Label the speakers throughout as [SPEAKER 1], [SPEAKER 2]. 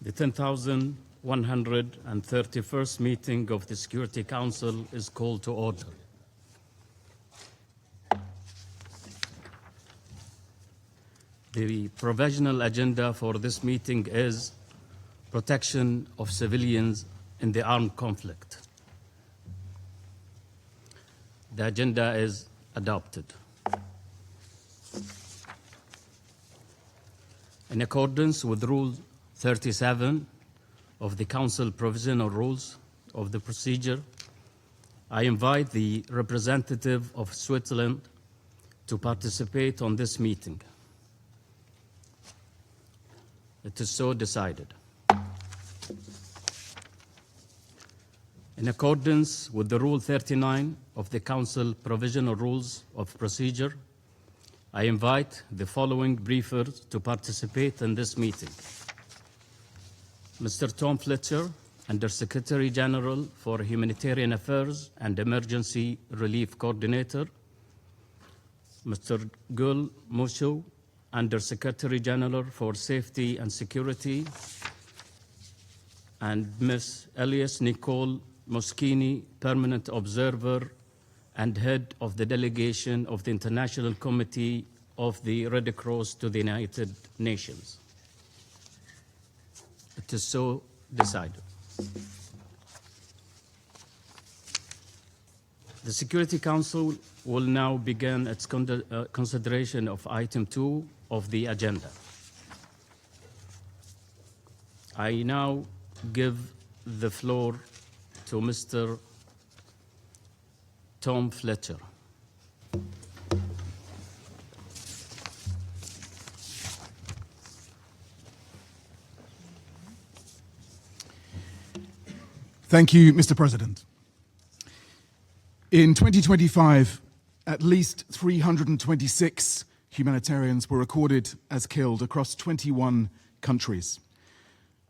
[SPEAKER 1] The 10,131st meeting of the Security Council is called to order. The provisional agenda for this meeting is protection of civilians in the armed conflict. The agenda is adopted. In accordance with Rule 37 of the Council Provisional Rules of the Procedure, I invite the representative of Switzerland to participate on this meeting. It is so decided. In accordance with the Rule 39 of the Council Provisional Rules of Procedure, I invite the following briefers to participate in this meeting. Mr. Tom Fletcher, Under Secretary General for Humanitarian Affairs and Emergency Relief Coordinator. Mr. Gul Musu, Under Secretary General for Safety and Security. And Ms. Nicole Moskini, Permanent Observer and Head of the Delegation of the International Committee of the Red Cross to the United Nations. It is so decided. The Security Council will now begin its consideration of item 2 of the agenda. I now give the floor to Mr. Tom Fletcher.
[SPEAKER 2] Thank you, Mr. President. In 2025, at least 326 humanitarians were recorded as killed across 21 countries,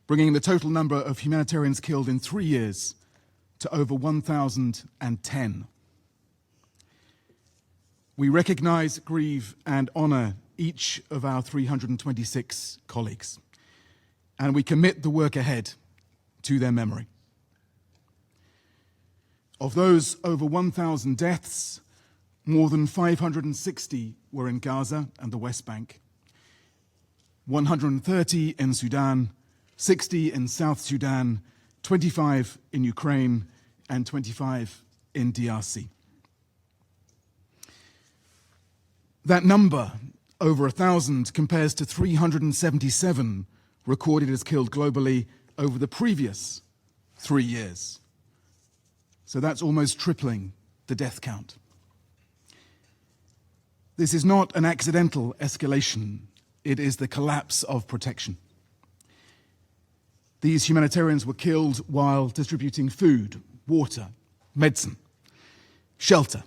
[SPEAKER 2] bringing the total number of humanitarians killed in 3 years to over 1,010. We recognize, grieve, and honor each of our 326 colleagues, and we commit the work ahead to their memory. Of those over 1,000 deaths, more than 560 were in Gaza and the West Bank, 130 in Sudan, 60 in South Sudan, 25 in Ukraine, and 25 in DRC. That number, over 1,000, compares to 377 recorded as killed globally over the previous 3 years. So that's almost tripling the death count. This is not an accidental escalation. It is the collapse of protection. These humanitarians were killed while distributing food, water, medicine, shelter.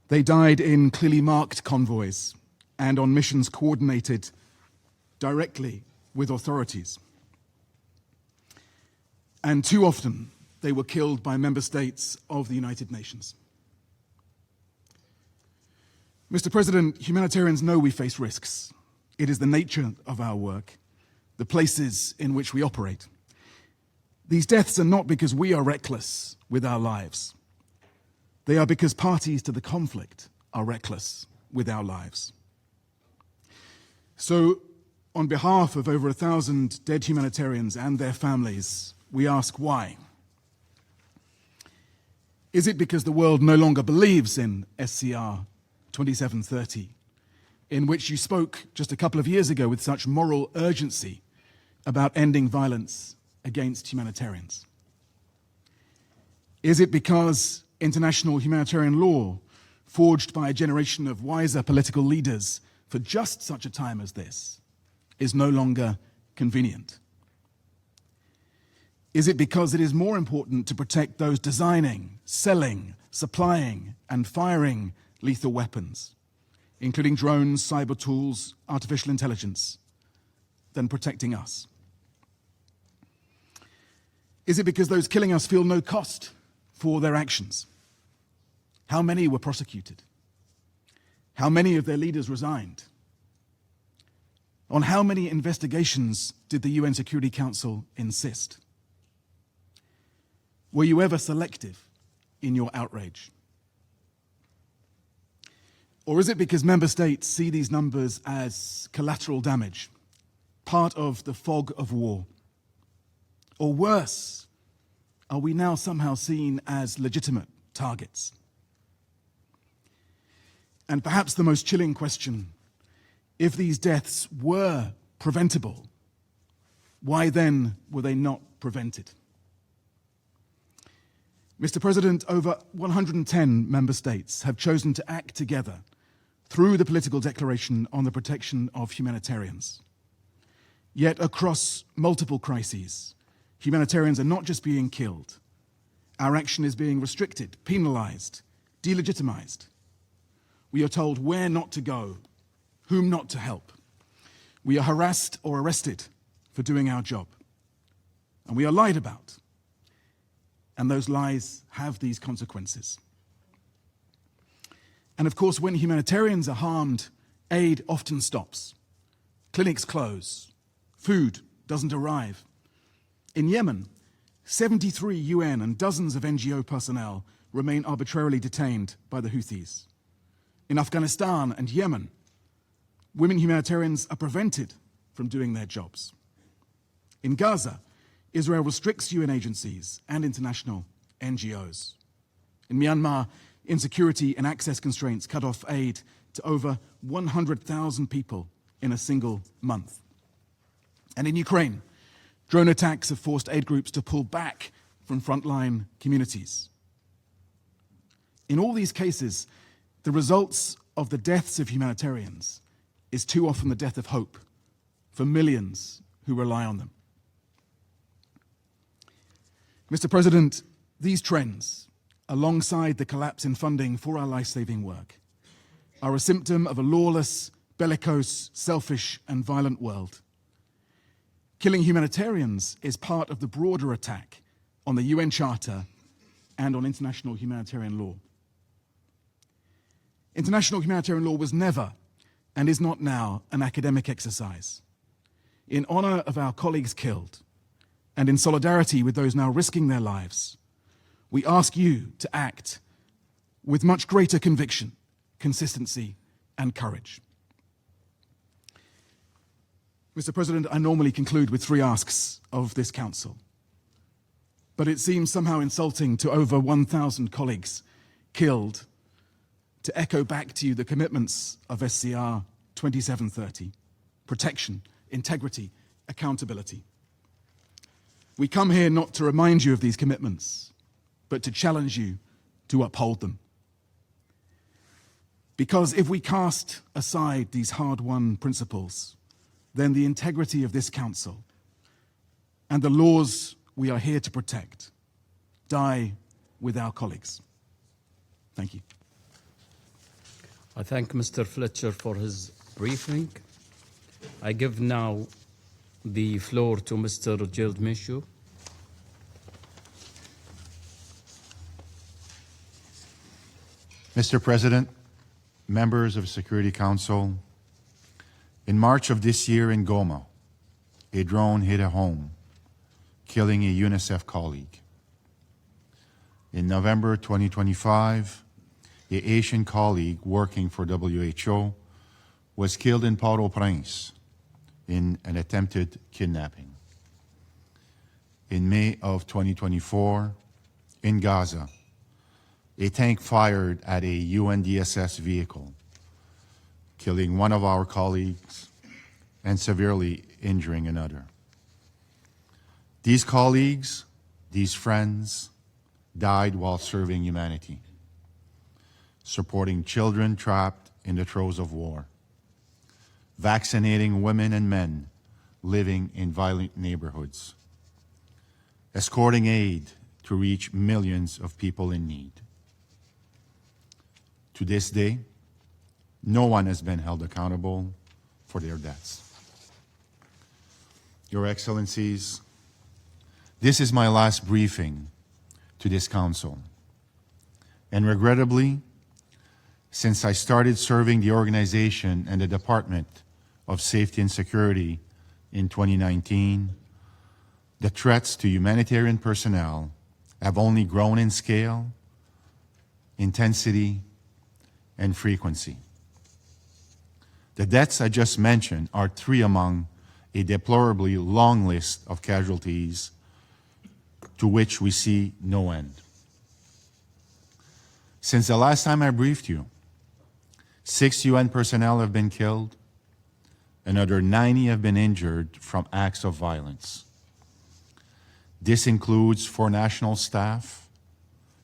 [SPEAKER 2] They died in clearly marked convoys and on missions coordinated directly with authorities. And too often, they were killed by member states of the United Nations. Mr. President, humanitarians know we face risks. It is the nature of our work, the places in which we operate. These deaths are not because we are reckless with our lives. They are because parties to the conflict are reckless with our lives. So, on behalf of over 1,000 dead humanitarians and their families, we ask why. Is it because the world no longer believes in SCR 2730, in which you spoke just a couple of years ago with such moral urgency about ending violence against humanitarians? Is it because international humanitarian law, forged by a generation of wiser political leaders for just such a time as this, is no longer convenient? Is it because it is more important to protect those designing, selling, supplying, and firing lethal weapons, including drones, cyber tools, artificial intelligence, than protecting us? Is it because those killing us feel no cost for their actions? How many were prosecuted? How many of their leaders resigned? On how many investigations did the UN Security Council insist? Were you ever selective in your outrage? Or is it because member states see these numbers as collateral damage, part of the fog of war? Or worse, are we now somehow seen as legitimate targets? And perhaps the most chilling question, if these deaths were preventable, why then were they not prevented? Mr. President, over 110 member states have chosen to act together through the political declaration on the protection of humanitarians. Yet across multiple crises, humanitarians are not just being killed. Our action is being restricted, penalized, delegitimized. We are told where not to go, whom not to help. We are harassed or arrested for doing our job. And we are lied about. And those lies have these consequences. And of course, when humanitarians are harmed, aid often stops. Clinics close. Food doesn't arrive. In Yemen, 73 UN and dozens of NGO personnel remain arbitrarily detained by the Houthis. In Afghanistan and Yemen, women humanitarians are prevented from doing their jobs. In Gaza, Israel restricts UN agencies and international NGOs. In Myanmar, insecurity and access constraints cut off aid to over 100,000 people in a single month. And in Ukraine, drone attacks have forced aid groups to pull back from frontline communities. In all these cases, the results of the deaths of humanitarians is too often the death of hope for millions who rely on them. Mr. President, these trends, alongside the collapse in funding for our life-saving work, are a symptom of a lawless, bellicose, selfish, and violent world. Killing humanitarians is part of the broader attack on the UN Charter and on international humanitarian law. International humanitarian law was never, and is not now, an academic exercise. In honor of our colleagues killed, and in solidarity with those now risking their lives, we ask you to act with much greater conviction, consistency, and courage. Mr. President, I normally conclude with 3 asks of this Council, but it seems somehow insulting to over 1,000 colleagues killed to echo back to you the commitments of SCR 2730, protection, integrity, accountability. We come here not to remind you of these commitments, but to challenge you to uphold them. Because if we cast aside these hard-won principles, then the integrity of this Council and the laws we are here to protect die with our colleagues. Thank you.
[SPEAKER 1] I thank Mr. Fletcher for his briefing. I give now the floor to Mr. Gul Musu.
[SPEAKER 3] Mr. President, members of the Security Council, in March of this year in Goma, a drone hit a home, killing a UNICEF colleague. In November 2025, an Asian colleague working for WHO was killed in Port-au-Prince in an attempted kidnapping. In May of 2024, in Gaza, a tank fired at a UNDSS vehicle, killing one of our colleagues and severely injuring another. These colleagues, these friends, died while serving humanity, supporting children trapped in the throes of war, vaccinating women and men living in violent neighborhoods, escorting aid to reach millions of people in need. To this day, no one has been held accountable for their deaths. Your Excellencies, this is my last briefing to this Council. And regrettably, since I started serving the organization and the Department of safety and security in 2019, the threats to humanitarian personnel have only grown in scale, intensity, and frequency. The deaths I just mentioned are three among a deplorably long list of casualties to which we see no end. Since the last time I briefed you, 6 UN personnel have been killed, another 90 have been injured from acts of violence. This includes 4 national staff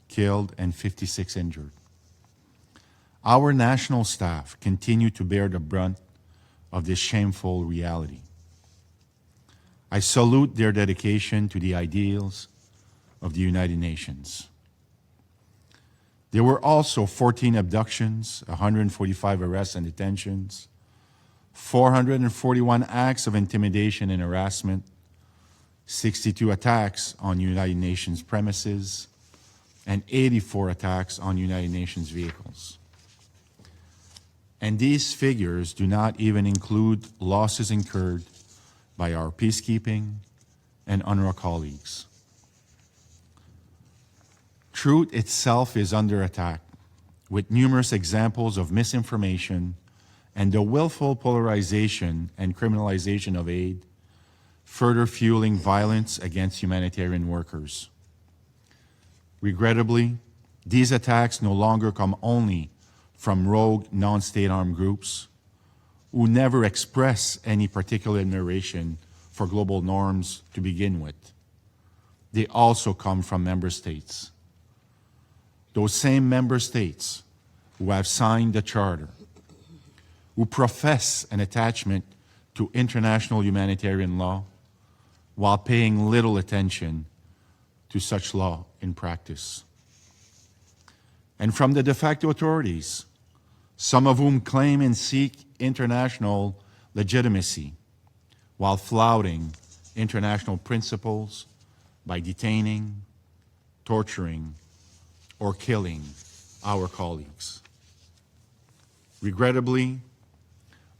[SPEAKER 3] killed and 56 injured. Our national staff continue to bear the brunt of this shameful reality. I salute their dedication to the ideals of the United Nations. There were also 14 abductions, 145 arrests and detentions, 441 acts of intimidation and harassment, 62 attacks on United Nations premises, and 84 attacks on United Nations vehicles. And these figures do not even include losses incurred by our peacekeeping and UNRWA colleagues. Truth itself is under attack, with numerous examples of misinformation and the willful polarization and criminalization of aid, further fueling violence against humanitarian workers. Regrettably, these attacks no longer come only from rogue non-state armed groups who never express any particular admiration for global norms to begin with. They also come from member states. Those same member states who have signed the Charter, who profess an attachment to international humanitarian law while paying little attention to such law in practice. And from the de facto authorities, some of whom claim and seek international legitimacy while flouting international principles by detaining, torturing, or killing our colleagues. Regrettably,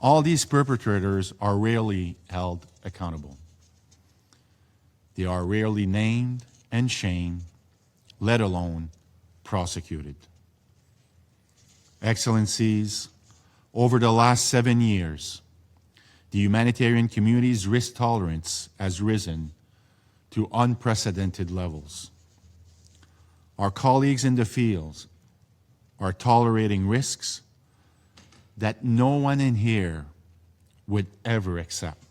[SPEAKER 3] all these perpetrators are rarely held accountable. They are rarely named and shamed, let alone prosecuted. Excellencies, over the last 7 years, the humanitarian community's risk tolerance has risen to unprecedented levels. Our colleagues in the fields are tolerating risks that no one in here would ever accept.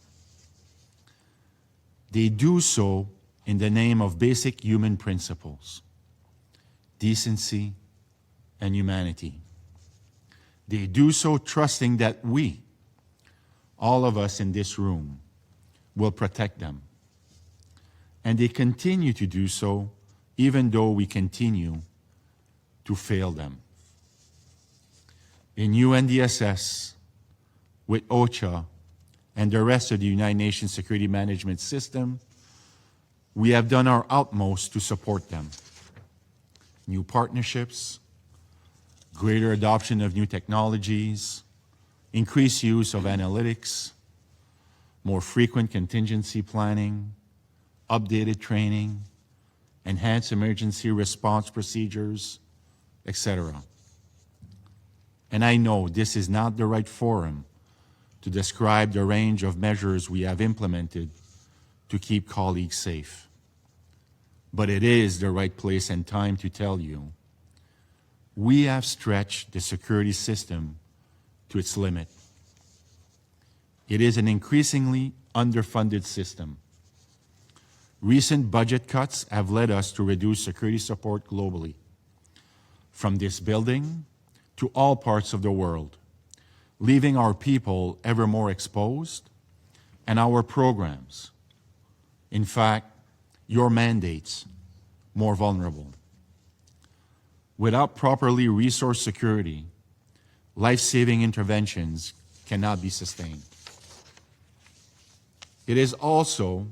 [SPEAKER 3] They do so in the name of basic human principles, decency and humanity. They do so trusting that we, all of us in this room, will protect them. And they continue to do so even though we continue to fail them. In UNDSS, with OCHA, and the rest of the United Nations Security Management System, we have done our utmost to support them. New partnerships, greater adoption of new technologies, increased use of analytics, more frequent contingency planning, updated training, enhanced emergency response procedures, etc. And I know this is not the right forum to describe the range of measures we have implemented to keep colleagues safe. But it is the right place and time to tell you, we have stretched the security system to its limit. It is an increasingly underfunded system. Recent budget cuts have led us to reduce security support globally, from this building to all parts of the world, leaving our people ever more exposed and our programs, in fact, your mandates, more vulnerable. Without properly resourced security, life-saving interventions cannot be sustained. It is also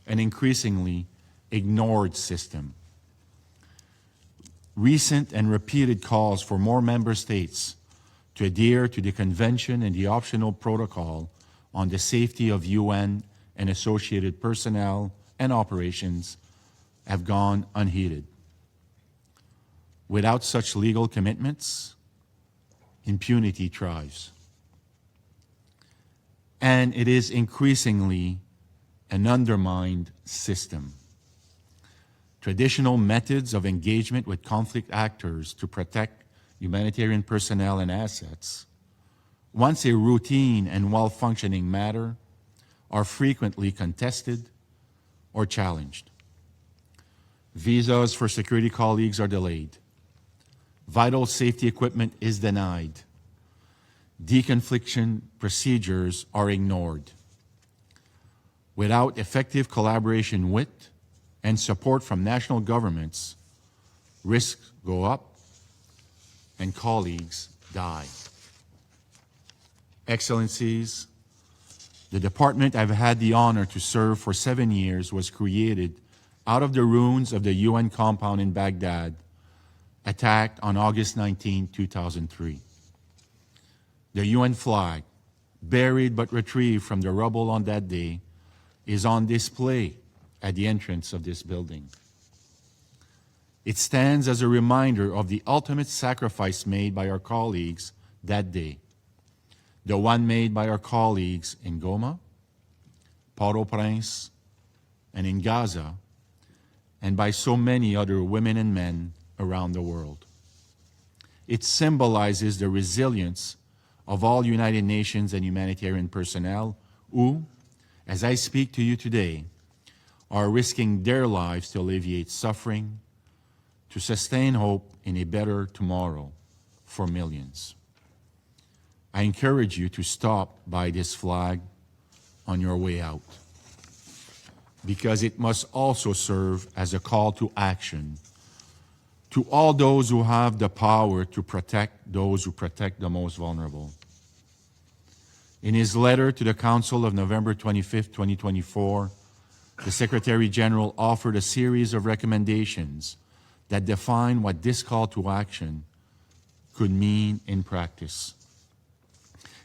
[SPEAKER 3] an increasingly ignored system. Recent and repeated calls for more member states to adhere to the Convention and the optional protocol on the safety of UN and associated personnel and operations have gone unheeded. Without such legal commitments, impunity thrives. And it is increasingly an undermined system. Traditional methods of engagement with conflict actors to protect humanitarian personnel and assets, once a routine and well-functioning matter, are frequently contested or challenged. Visas for security colleagues are delayed. Vital safety equipment is denied. Deconfliction procedures are ignored. Without effective collaboration with and support from national governments, risks go up and colleagues die. Excellencies, the department I've had the honor to serve for 7 years was created out of the ruins of the UN compound in Baghdad, attacked on August 19, 2003. The UN flag, buried but retrieved from the rubble on that day, is on display at the entrance of this building. It stands as a reminder of the ultimate sacrifice made by our colleagues that day, the one made by our colleagues in Goma, Port-au-Prince, and in Gaza, and by so many other women and men around the world. It symbolizes the resilience of all United Nations and humanitarian personnel who, as I speak to you today, are risking their lives to alleviate suffering, to sustain hope in a better tomorrow for millions. I encourage you to stop by this flag on your way out, because it must also serve as a call to action to all those who have the power to protect those who protect the most vulnerable. In his letter to the Council of November 25, 2024, the Secretary General offered a series of recommendations that define what this call to action could mean in practice.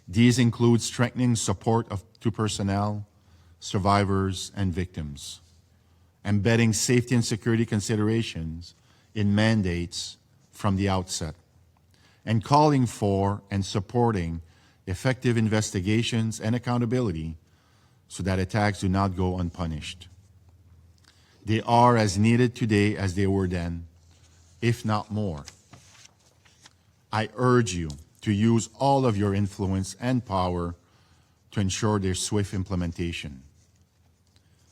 [SPEAKER 3] These include strengthening support to personnel, survivors, and victims, embedding safety and security considerations in mandates from the outset, and calling for and supporting effective investigations and accountability so that attacks do not go unpunished. They are as needed today as they were then, if not more. I urge you to use all of your influence and power to ensure their swift implementation.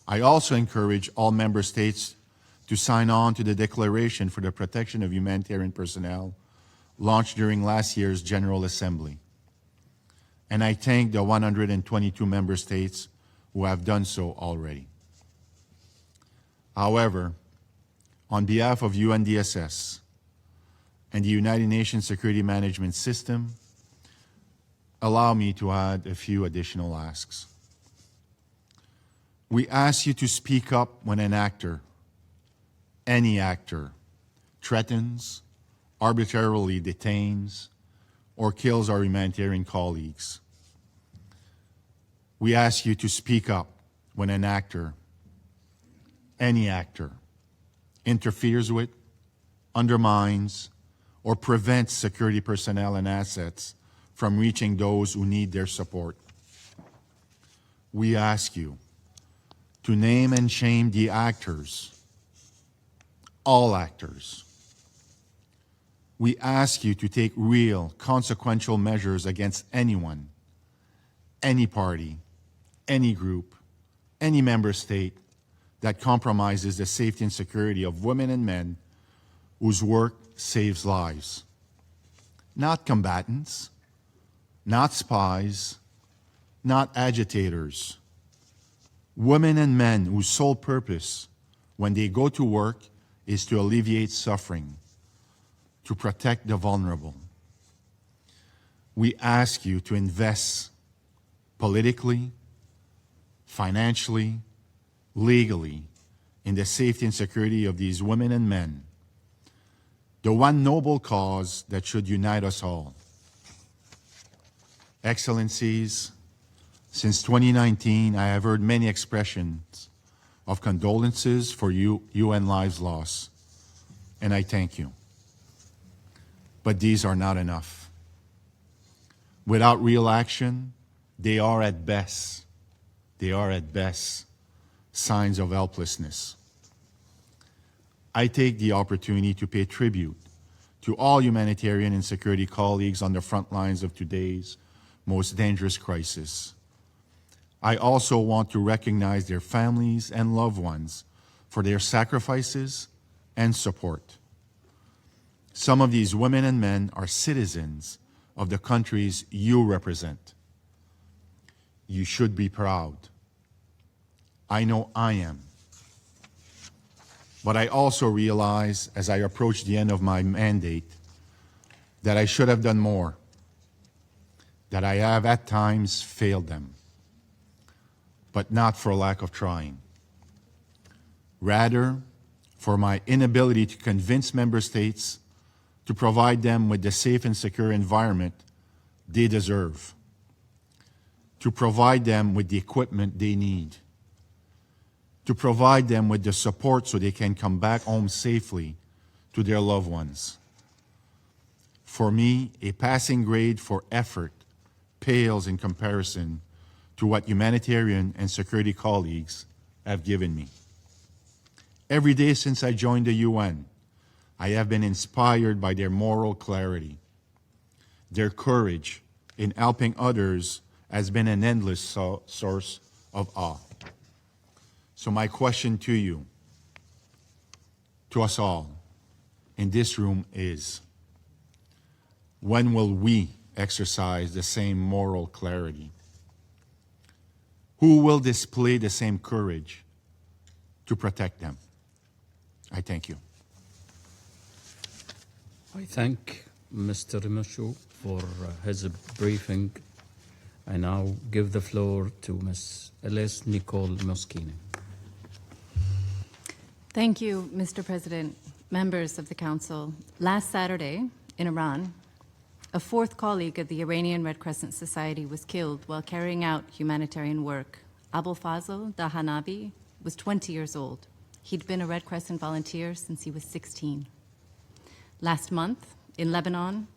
[SPEAKER 3] I also encourage all member states to sign on to the Declaration for the Protection of Humanitarian Personnel launched during last year's General Assembly. And I thank the 122 member states who have done so already. However, on behalf of UNDSS and the United Nations Security Management System, allow me to add a few additional asks. We ask you to speak up when an actor, any actor, threatens, arbitrarily detains, or kills our humanitarian colleagues. We ask you to speak up when an actor, any actor, interferes with, undermines, or prevents security personnel and assets from reaching those who need their support. We ask you to name and shame the actors, all actors. We ask you to take real, consequential measures against anyone, any party, any group, any member state that compromises the safety and security of women and men whose work saves lives. Not combatants, not spies, not agitators. Women and men whose sole purpose when they go to work is to alleviate suffering, to protect the vulnerable. We ask you to invest politically, financially, legally in the safety and security of these women and men, the one noble cause that should unite us all. Excellencies, Since 2019, I have heard many expressions of condolences for UN lives lost, and I thank you. But these are not enough. Without real action, they are at best signs of helplessness. I take the opportunity to pay tribute to all humanitarian and security colleagues on the front lines of today's most dangerous crisis. I also want to recognize their families and loved ones for their sacrifices and support. Some of these women and men are citizens of the countries you represent. You should be proud. I know I am. But I also realize, as I approach the end of my mandate, that I should have done more, that I have at times failed them, but not for lack of trying. Rather, for my inability to convince member states to provide them with the safe and secure environment they deserve, to provide them with the equipment they need, to provide them with the support so they can come back home safely to their loved ones. For me, a passing grade for effort pales in comparison to what humanitarian and security colleagues have given me. Every day since I joined the UN, I have been inspired by their moral clarity. Their courage in helping others has been an endless source of awe. So my question to you, to us all in this room is, when will we exercise the same moral clarity? Who will display the same courage to protect them? I thank you.
[SPEAKER 1] I thank Mr. Musu for his briefing. I now give the floor to Ms. Nicole Moskini.
[SPEAKER 4] Thank you, Mr. President, members of the Council. Last Saturday in Iran, a fourth colleague of the Iranian Red Crescent Society was killed while carrying out humanitarian work. Abul Fazl Dahanabi was 20 years old. He'd been a Red Crescent volunteer since he was 16. Last month, in Lebanon,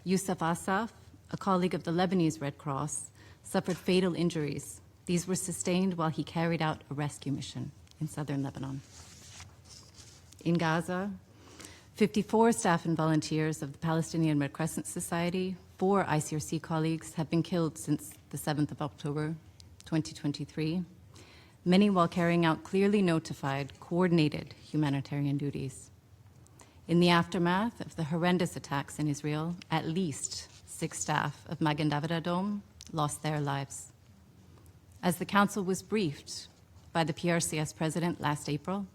[SPEAKER 4] Yusuf Asaf, a colleague of the Lebanese Red Cross, suffered fatal injuries. These were sustained while he carried out a rescue mission in southern Lebanon. In Gaza, 54 staff and volunteers of the Palestinian Red Crescent Society, 4 ICRC colleagues have been killed since the 7th of October, 2023, many while carrying out clearly notified, coordinated humanitarian duties. In the aftermath of the horrendous attacks in Israel, at least 6 staff of Magen David Adom lost their lives. As the Council was briefed by the PRCS President last April,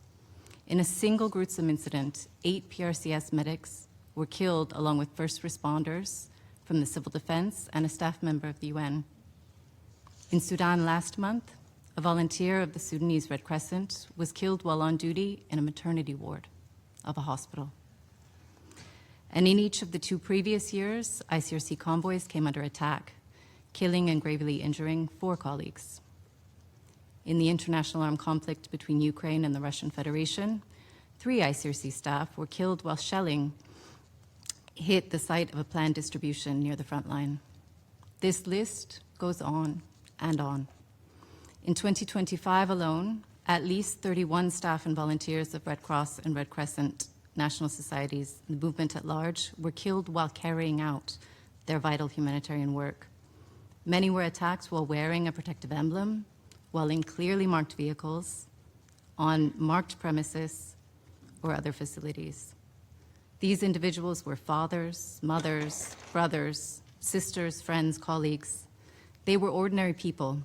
[SPEAKER 4] in a single gruesome incident, 8 PRCS medics were killed along with first responders from the civil defense and a staff member of the UN. In Sudan last month, a volunteer of the Sudanese Red Crescent was killed while on duty in a maternity ward of a hospital. And in each of the 2 previous years, ICRC convoys came under attack, killing and gravely injuring 4 colleagues. In the international armed conflict between Ukraine and the Russian Federation, 3 ICRC staff were killed while shelling hit the site of a planned distribution near the front line. This list goes on and on. In 2025 alone, at least 31 staff and volunteers of Red Cross and Red Crescent national societies, the movement at large, were killed while carrying out their vital humanitarian work. Many were attacked while wearing a protective emblem, while in clearly marked vehicles, on marked premises, or other facilities. These individuals were fathers, mothers, brothers, sisters, friends, colleagues. They were ordinary people,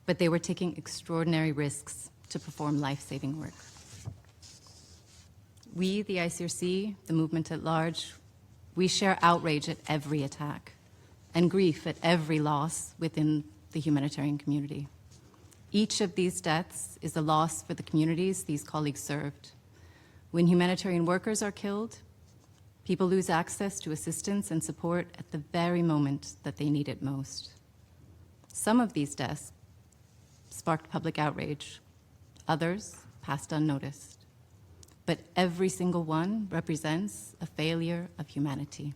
[SPEAKER 4] but they were taking extraordinary risks to perform life-saving work. We, the ICRC, the movement at large, we share outrage at every attack and grief at every loss within the humanitarian community. Each of these deaths is a loss for the communities these colleagues served. When humanitarian workers are killed, people lose access to assistance and support at the very moment that they need it most. Some of these deaths sparked public outrage, others passed unnoticed. But every single one represents a failure of humanity.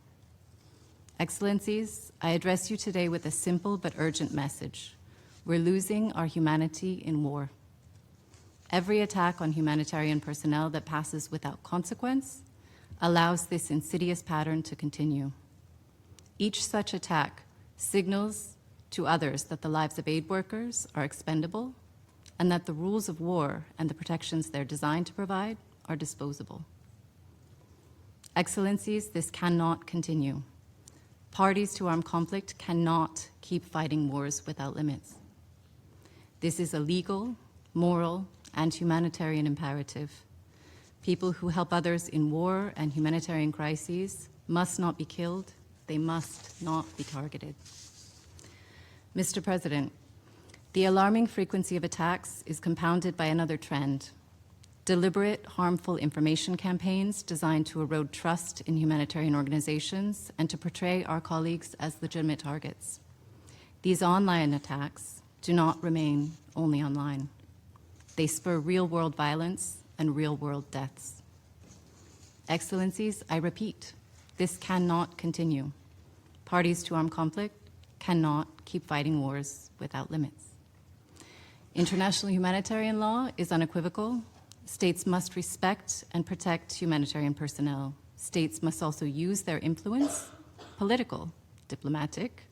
[SPEAKER 4] Excellencies, I address you today with a simple but urgent message. We're losing our humanity in war. Every attack on humanitarian personnel that passes without consequence allows this insidious pattern to continue. Each such attack signals to others that the lives of aid workers are expendable and that the rules of war and the protections they're designed to provide are disposable. Excellencies, this cannot continue. Parties to armed conflict cannot keep fighting wars without limits. This is a legal, moral, and humanitarian imperative. People who help others in war and humanitarian crises must not be killed. They must not be targeted. Mr. President, the alarming frequency of attacks is compounded by another trend: deliberate, harmful information campaigns designed to erode trust in humanitarian organizations and to portray our colleagues as legitimate targets. These online attacks do not remain only online. They spur real-world violence and real-world deaths. Excellencies, I repeat, this cannot continue. Parties to armed conflict cannot keep fighting wars without limits. International humanitarian law is unequivocal. States must respect and protect humanitarian personnel. States must also use their influence, political, diplomatic,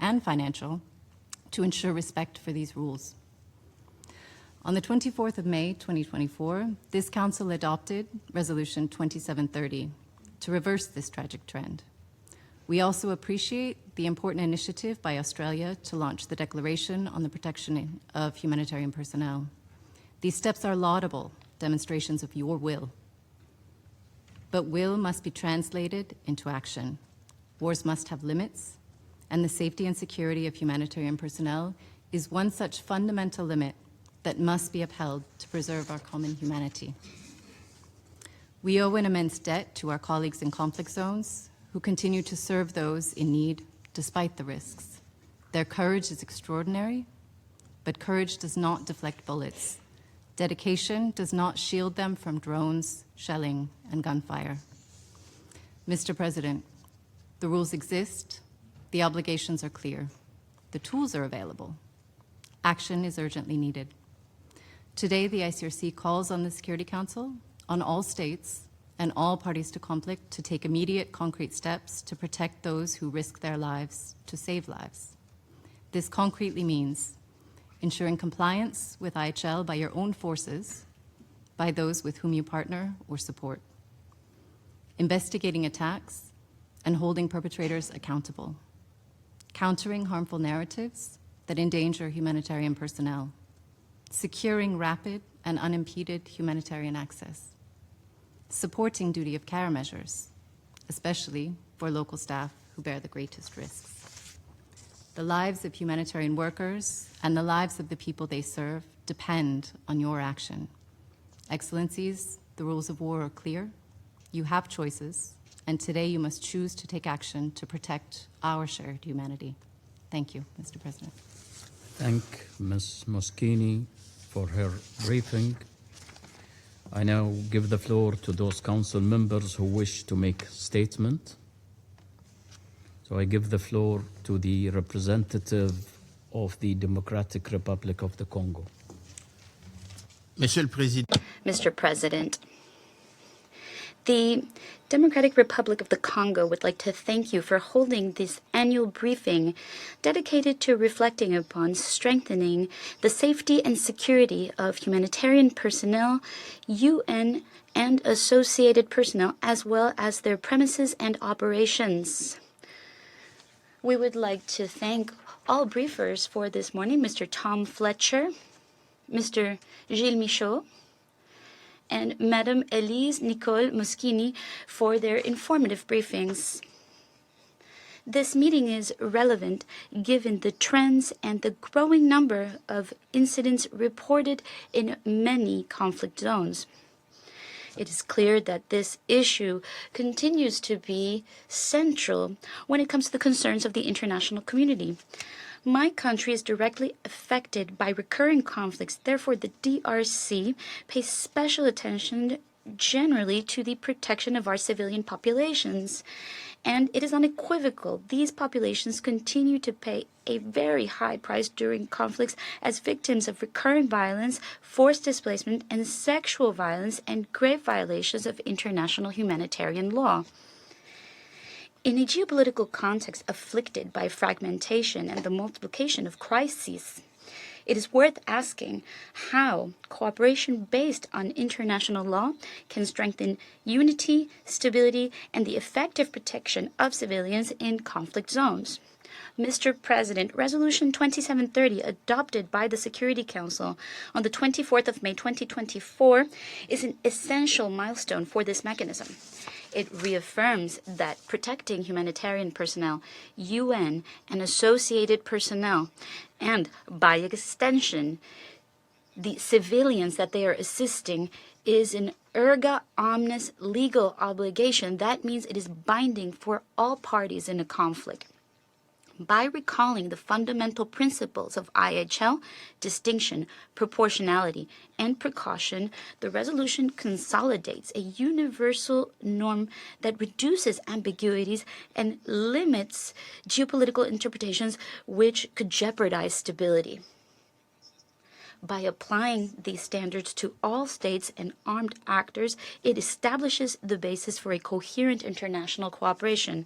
[SPEAKER 4] and financial, to ensure respect for these rules. On the 24th of May, 2024, this Council adopted Resolution 2730 to reverse this tragic trend. We also appreciate the important initiative by Australia to launch the Declaration on the Protection of Humanitarian Personnel. These steps are laudable demonstrations of your will. But will must be translated into action. Wars must have limits, and the safety and security of humanitarian personnel is one such fundamental limit that must be upheld to preserve our common humanity. We owe an immense debt to our colleagues in conflict zones who continue to serve those in need despite the risks. Their courage is extraordinary, but courage does not deflect bullets. Dedication does not shield them from drones, shelling, and gunfire. Mr. President, the rules exist, the obligations are clear, the tools are available. Action is urgently needed. Today, the ICRC calls on the Security Council, on all states, and all parties to conflict to take immediate, concrete steps to protect those who risk their lives to save lives. This concretely means ensuring compliance with IHL by your own forces, by those with whom you partner or support, investigating attacks and holding perpetrators accountable, countering harmful narratives that endanger humanitarian personnel, securing rapid and unimpeded humanitarian access, supporting duty of care measures, especially for local staff who bear the greatest risks. The lives of humanitarian workers and the lives of the people they serve depend on your action. Excellencies, the rules of war are clear. You have choices, and today you must choose to take action to protect our shared humanity. Thank you, Mr. President.
[SPEAKER 1] Thank Ms. Moskini for her briefing. I now give the floor to those council members who wish to make a statement. So I give the floor to the representative of the Democratic Republic of the Congo.
[SPEAKER 5] Mr. President, the Democratic Republic of the Congo would like to thank you for holding this annual briefing dedicated to reflecting upon strengthening the safety and security of humanitarian personnel, UN and associated personnel, as well as their premises and operations. We would like to thank all briefers for this morning, Mr. Tom Fletcher, Mr. Gul Musu, and Madam Nicole Moskini for their informative briefings. This meeting is relevant given the trends and the growing number of incidents reported in many conflict zones. It is clear that this issue continues to be central when it comes to the concerns of the international community. My country is directly affected by recurring conflicts. Therefore, the DRC pays special attention generally to the protection of our civilian populations. And it is unequivocal. These populations continue to pay a very high price during conflicts as victims of recurrent violence, forced displacement, and sexual violence, and grave violations of international humanitarian law. In a geopolitical context afflicted by fragmentation and the multiplication of crises, it is worth asking how cooperation based on international law can strengthen unity, stability, and the effective protection of civilians in conflict zones. Mr. President, Resolution 2730, adopted by the Security Council on the 24th of May 2024, is an essential milestone for this mechanism. It reaffirms that protecting humanitarian personnel, UN, and associated personnel, and by extension, the civilians that they are assisting, is an erga omnes legal obligation. That means it is binding for all parties in a conflict. By recalling the fundamental principles of IHL, distinction, proportionality, and precaution, the resolution consolidates a universal norm that reduces ambiguities and limits geopolitical interpretations which could jeopardize stability. By applying these standards to all states and armed actors, it establishes the basis for a coherent international cooperation.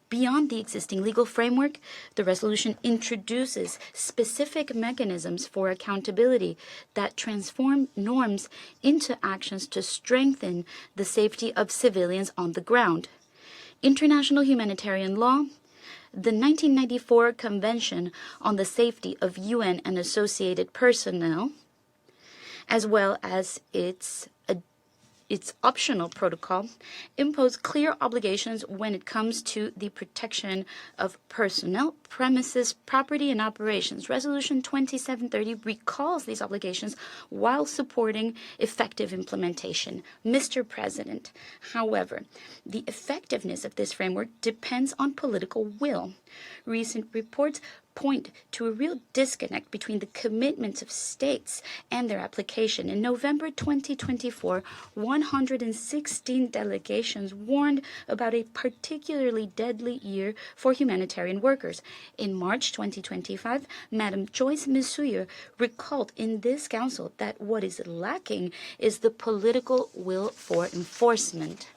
[SPEAKER 5] Beyond the existing legal framework, the resolution introduces specific mechanisms for accountability that transform norms into actions to strengthen the safety of civilians on the ground. International humanitarian law, the 1994 Convention on the Safety of UN and Associated Personnel, as well as its optional protocol, impose clear obligations when it comes to the protection of personnel, premises, property, and operations. Resolution 2730 recalls these obligations while supporting effective implementation. Mr. President, however, the effectiveness of this framework depends on political will. Recent reports point to a real disconnect between the commitments of states and their application. In November 2024, 116 delegations warned about a particularly deadly year for humanitarian workers. In March 2025, Madam Joyce Musu recalled in this council that what is lacking is the political will for enforcement.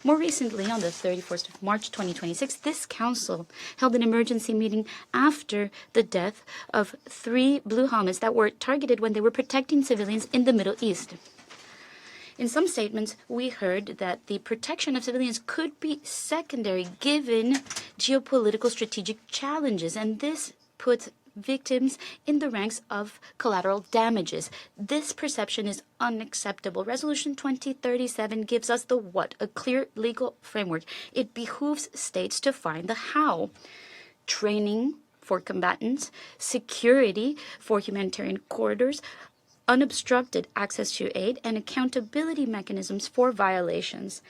[SPEAKER 5] More recently, on the 31st of March 2026, this council held an emergency meeting after the death of 3 blue helmets that were targeted when they were protecting civilians in the Middle East. In some statements, we heard that the protection of civilians could be secondary given geopolitical strategic challenges, and this puts victims in the ranks of collateral damages. This perception is unacceptable. Resolution 2037 gives us the what, a clear legal framework. It behooves states to find the how. Training for combatants, security for humanitarian corridors, unobstructed access to aid, and accountability mechanisms for violations.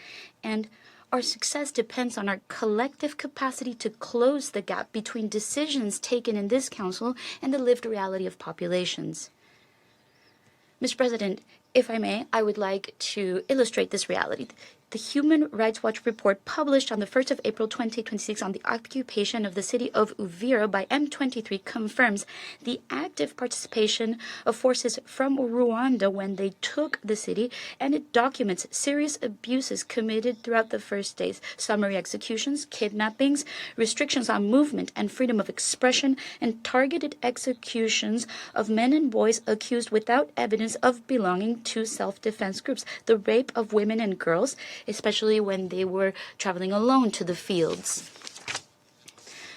[SPEAKER 5] And our success depends on our collective capacity to close the gap between decisions taken in this council and the lived reality of populations. Mr. President, if I may, I would like to illustrate this reality. The Human Rights Watch report published on the 1st of April 2026 on the occupation of the city of Uvira by M23 confirms the active participation of forces from Rwanda when they took the city, and it documents serious abuses committed throughout the first days: summary executions, kidnappings, restrictions on movement and freedom of expression, and targeted executions of men and boys accused without evidence of belonging to self-defense groups, the rape of women and girls, especially when they were traveling alone to the fields.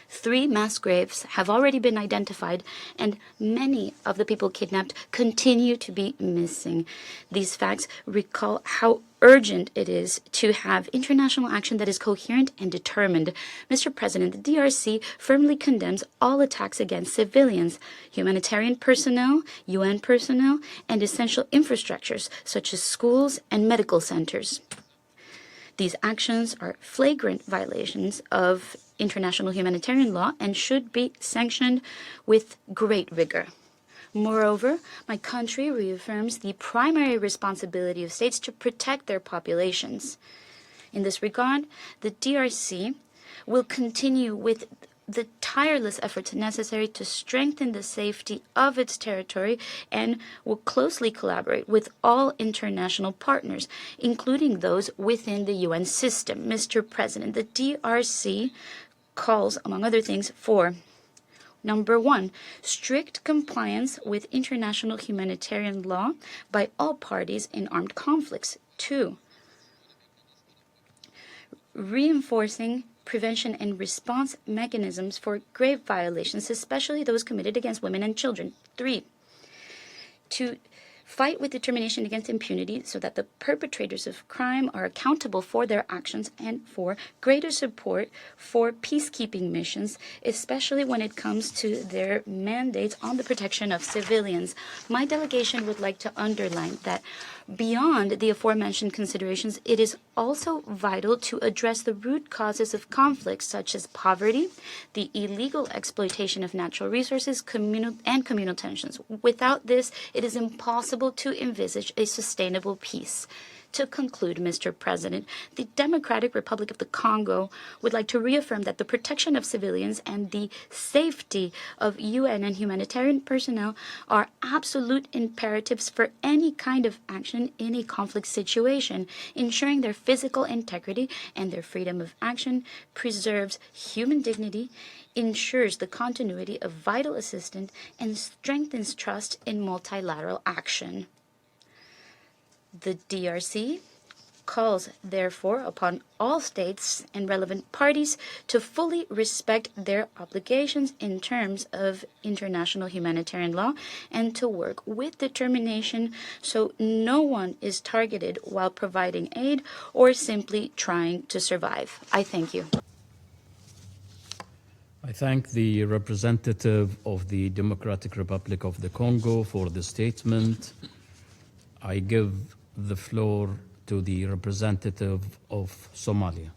[SPEAKER 5] 3 mass graves have already been identified, and many of the people kidnapped continue to be missing. These facts recall how urgent it is to have international action that is coherent and determined. Mr. President, the DRC firmly condemns all attacks against civilians, humanitarian personnel, UN personnel, and essential infrastructures such as schools and medical centers. These actions are flagrant violations of international humanitarian law and should be sanctioned with great rigor. Moreover, my country reaffirms the primary responsibility of states to protect their populations. In this regard, the DRC will continue with the tireless efforts necessary to strengthen the safety of its territory and will closely collaborate with all international partners, including those within the UN system. Mr. President, the DRC calls, among other things, for Number 1, strict compliance with international humanitarian law by all parties in armed conflicts. 2, reinforcing prevention and response mechanisms for grave violations, especially those committed against women and children. 3, to fight with determination against impunity so that the perpetrators of crime are accountable for their actions, and 4, greater support for peacekeeping missions, especially when it comes to their mandates on the protection of civilians. My delegation would like to underline that beyond the aforementioned considerations, it is also vital to address the root causes of conflicts such as poverty, the illegal exploitation of natural resources, and communal tensions. Without this, it is impossible to envisage a sustainable peace. To conclude, Mr. President, the Democratic Republic of the Congo would like to reaffirm that the protection of civilians and the safety of UN and humanitarian personnel are absolute imperatives for any kind of action in a conflict situation. Ensuring their physical integrity and their freedom of action preserves human dignity, ensures the continuity of vital assistance, and strengthens trust in multilateral action. The DRC calls, therefore, upon all states and relevant parties to fully respect their obligations in terms of international humanitarian law and to work with determination so no one is targeted while providing aid or simply trying to survive. I thank you.
[SPEAKER 1] I thank the representative of the Democratic Republic of the Congo for the statement. I give the floor to the representative of Somalia.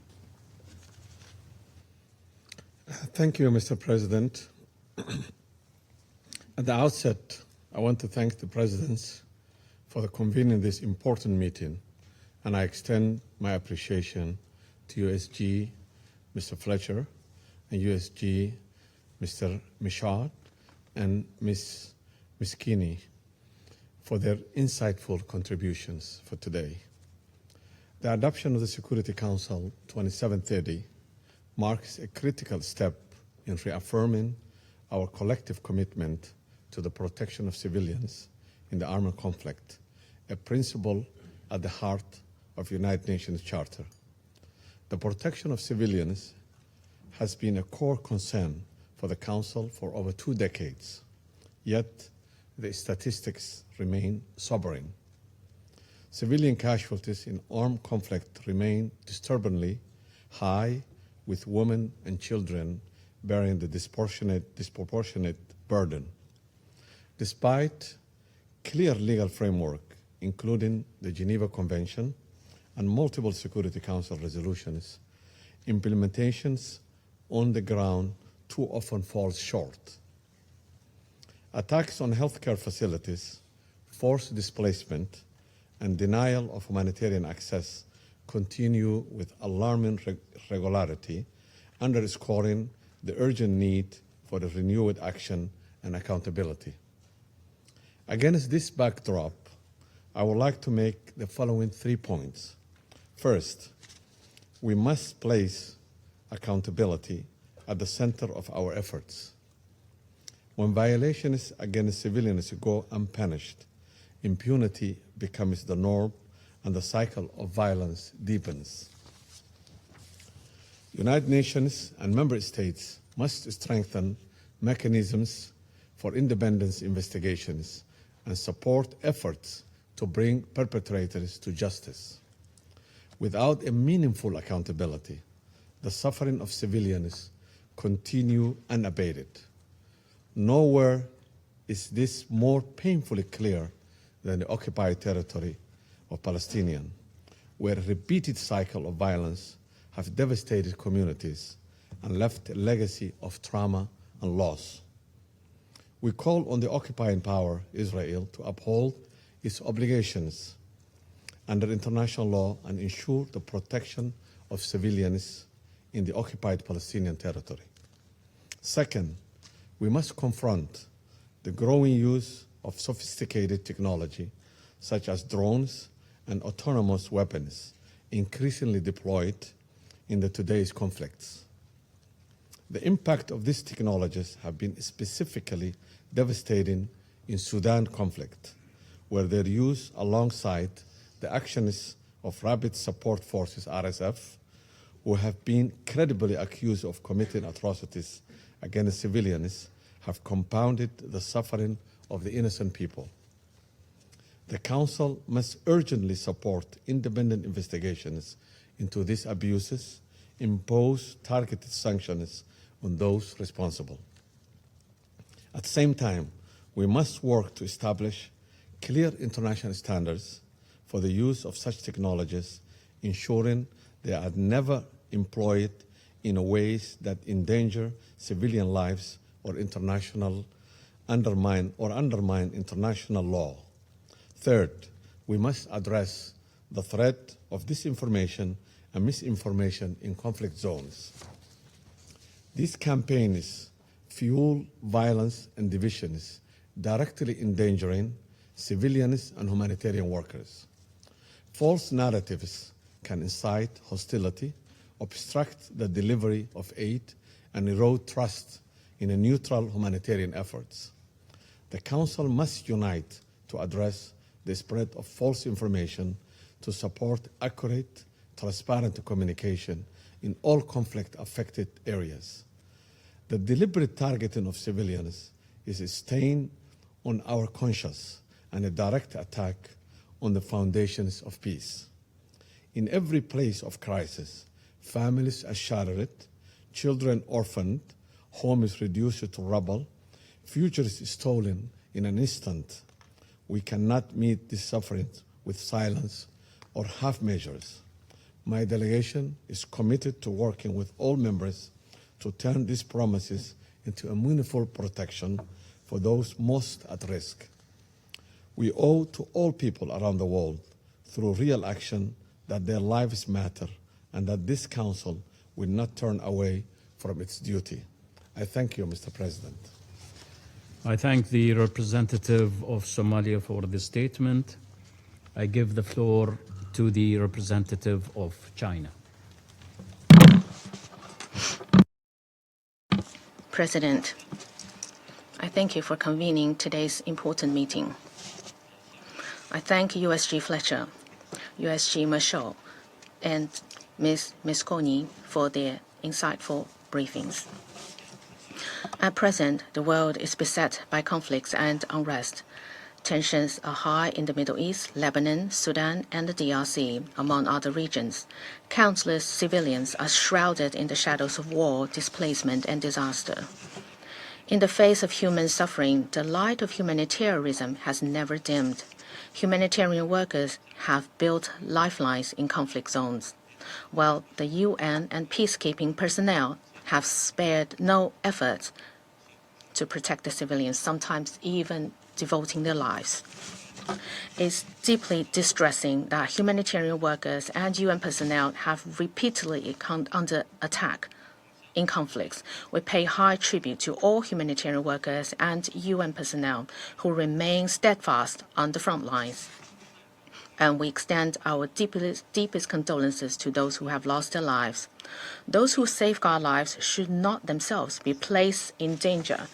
[SPEAKER 6] Thank you, Mr. President. At the outset, I want to thank the presidents for the convening this important meeting, and I extend my appreciation to USG Mr. Fletcher and USG Mr. Michaud and Ms. Moskini for their insightful contributions for today. The adoption of the Security Council 2730 marks a critical step in reaffirming our collective commitment to the protection of civilians in the armed conflict, a principle at the heart of United Nations Charter. The protection of civilians has been a core concern for the Council for over 2 decades, yet the statistics remain sobering. Civilian casualties in armed conflict remain disturbingly high, with women and children bearing the disproportionate burden. Despite clear legal framework, including the Geneva Convention and multiple Security Council resolutions, implementations on the ground too often falls short. Attacks on healthcare facilities, forced displacement, and denial of humanitarian access continue with alarming regularity, underscoring the urgent need for the renewed action and accountability. Against this backdrop, I would like to make the following 3 points. First, we must place accountability at the center of our efforts. When violations against civilians go unpunished, impunity becomes the norm and the cycle of violence deepens. United Nations and member states must strengthen mechanisms for independent investigations and support efforts to bring perpetrators to justice. Without a meaningful accountability, the suffering of civilians continue unabated. Nowhere is this more painfully clear than the occupied territory of Palestinians, where a repeated cycle of violence have devastated communities and left a legacy of trauma and loss. We call on the occupying power, Israel, to uphold its obligations under international law and ensure the protection of civilians in the occupied Palestinian territory. Second, we must confront the growing use of sophisticated technology, such as drones and autonomous weapons, increasingly deployed in today's conflicts. The impact of these technologies have been specifically devastating in Sudan conflict, where their use alongside the actions of Rapid Support Forces, RSF, who have been credibly accused of committing atrocities against civilians, have compounded the suffering of the innocent people. The Council must urgently support independent investigations into these abuses, impose targeted sanctions on those responsible. At the same time, we must work to establish clear international standards for the use of such technologies, ensuring they are never employed in ways that endanger civilian lives or undermine international law. Third, we must address the threat of disinformation and misinformation in conflict zones. These campaigns fuel violence and divisions, directly endangering civilians and humanitarian workers. False narratives can incite hostility, obstruct the delivery of aid, and erode trust in neutral humanitarian efforts. The Council must unite to address the spread of false information, to support accurate, transparent communication in all conflict-affected areas. The deliberate targeting of civilians is a stain on our conscience and a direct attack on the foundations of peace. In every place of crisis, families are shattered, children orphaned, homes reduced to rubble, futures stolen in an instant. We cannot meet this suffering with silence or half measures. My delegation is committed to working with all members to turn these promises into a meaningful protection for those most at risk. We owe to all people around the world, through real action, that their lives matter and that this Council will not turn away from its duty. I thank you, Mr. President.
[SPEAKER 1] I thank the representative of Somalia for the statement. I give the floor to the representative of China.
[SPEAKER 7] President, I thank you for convening today's important meeting. I thank USG Fletcher, USG Musu, and Ms. Moskini for their insightful briefings. At present, the world is beset by conflicts and unrest. Tensions are high in the Middle East, Lebanon, Sudan, and the DRC, among other regions. Countless civilians are shrouded in the shadows of war, displacement, and disaster. In the face of human suffering, the light of humanitarianism has never dimmed. Humanitarian workers have built lifelines in conflict zones, while the UN and peacekeeping personnel have spared no effort to protect the civilians, sometimes even devoting their lives. It's deeply distressing that humanitarian workers and UN personnel have repeatedly come under attack in conflicts. We pay high tribute to all humanitarian workers and UN personnel who remain steadfast on the front lines. And we extend our deepest condolences to those who have lost their lives. Those who safeguard lives should not themselves be placed in danger.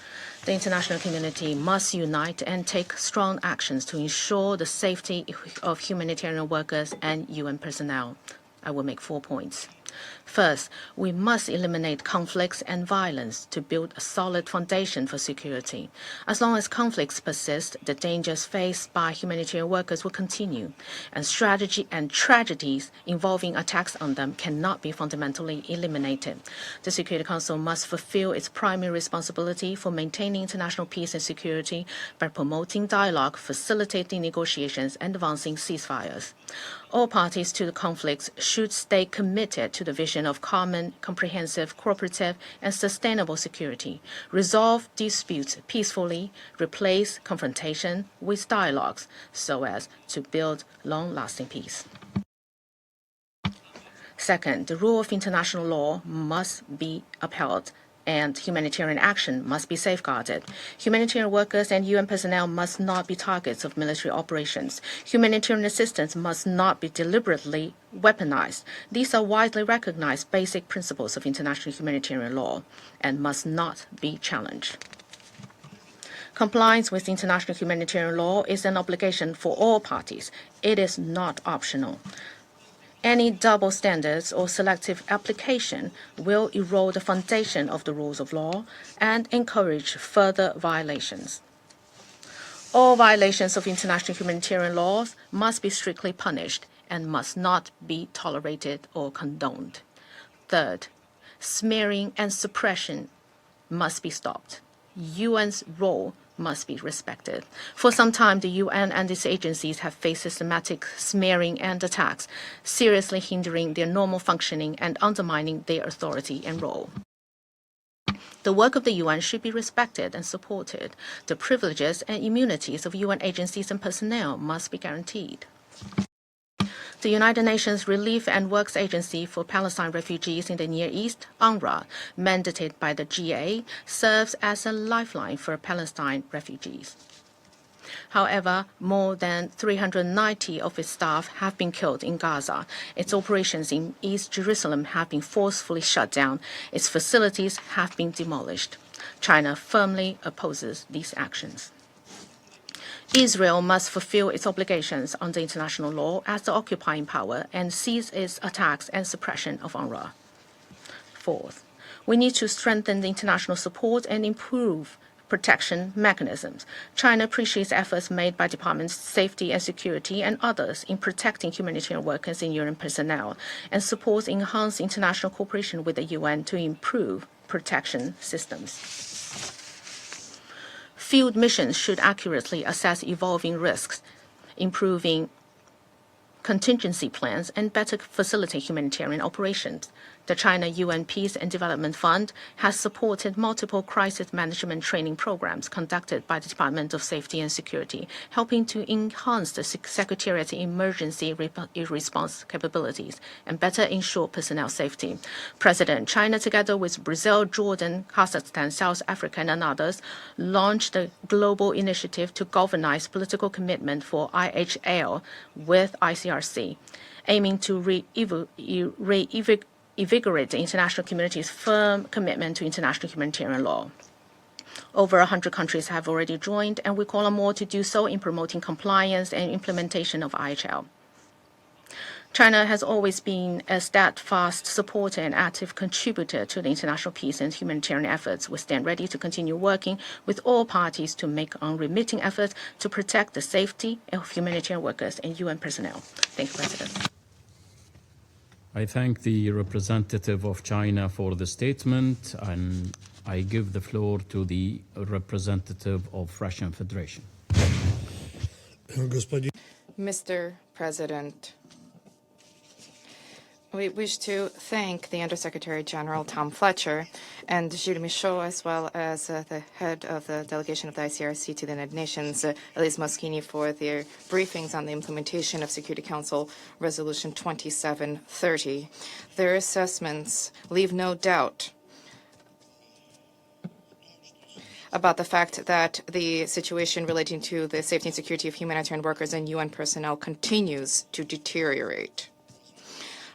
[SPEAKER 7] The international community must unite and take strong actions to ensure the safety of humanitarian workers and UN personnel. I will make 4 points. First, we must eliminate conflicts and violence to build a solid foundation for security. As long as conflicts persist, the dangers faced by humanitarian workers will continue, and strategy and tragedies involving attacks on them cannot be fundamentally eliminated. The Security Council must fulfill its primary responsibility for maintaining international peace and security by promoting dialogue, facilitating negotiations, and advancing ceasefires. All parties to the conflicts should stay committed to the vision of common, comprehensive, cooperative, and sustainable security, resolve disputes peacefully, replace confrontation with dialogues, so as to build long-lasting peace. Second, the rule of international law must be upheld, and humanitarian action must be safeguarded. Humanitarian workers and UN personnel must not be targets of military operations. Humanitarian assistance must not be deliberately weaponized. These are widely recognized basic principles of international humanitarian law and must not be challenged. Compliance with international humanitarian law is an obligation for all parties. It is not optional. Any double standards or selective application will erode the foundation of the rules of law and encourage further violations. All violations of international humanitarian laws must be strictly punished and must not be tolerated or condoned. Third, smearing and suppression must be stopped. UN's role must be respected. For some time, the UN and its agencies have faced systematic smearing and attacks, seriously hindering their normal functioning and undermining their authority and role. The work of the UN should be respected and supported. The privileges and immunities of UN agencies and personnel must be guaranteed. The United Nations Relief and Works Agency for Palestine Refugees in the Near East, UNRWA, mandated by the GA, serves as a lifeline for Palestine refugees. However, more than 390 of its staff have been killed in Gaza. Its operations in East Jerusalem have been forcefully shut down. Its facilities have been demolished. China firmly opposes these actions. Israel must fulfill its obligations under international law as the occupying power and cease its attacks and suppression of UNRWA. Fourth, we need to strengthen the international support and improve protection mechanisms. China appreciates efforts made by Departments of Safety and Security and others in protecting humanitarian workers and UN personnel and supports enhanced international cooperation with the UN to improve protection systems. Field missions should accurately assess evolving risks, improving contingency plans, and better facilitate humanitarian operations. The China UN Peace and Development Fund has supported multiple crisis management training programs conducted by the Department of Safety and Security, helping to enhance the Secretariat's emergency response capabilities and better ensure personnel safety. China, together with Brazil, Jordan, Kazakhstan, South Africa, and others, launched a global initiative to galvanize political commitment for IHL with ICRC, aiming to reinvigorate the international community's firm commitment to international humanitarian law. Over 100 countries have already joined, and we call on more to do so in promoting compliance and implementation of IHL. China has always been a steadfast supporter and active contributor to the international peace and humanitarian efforts. We stand ready to continue working with all parties to make unremitting efforts to protect the safety of humanitarian workers and UN personnel. Thank you, President.
[SPEAKER 1] I thank the representative of China for the statement, and I give the floor to the representative of Russian Federation.
[SPEAKER 8] Mr. President, we wish to thank the Undersecretary General Tom Fletcher and Gul Musu, as well as the head of the delegation of the ICRC to the United Nations, Elise Moskini, for their briefings on the implementation of Security Council Resolution 2730. Their assessments leave no doubt about the fact that the situation relating to the safety and security of humanitarian workers and UN personnel continues to deteriorate.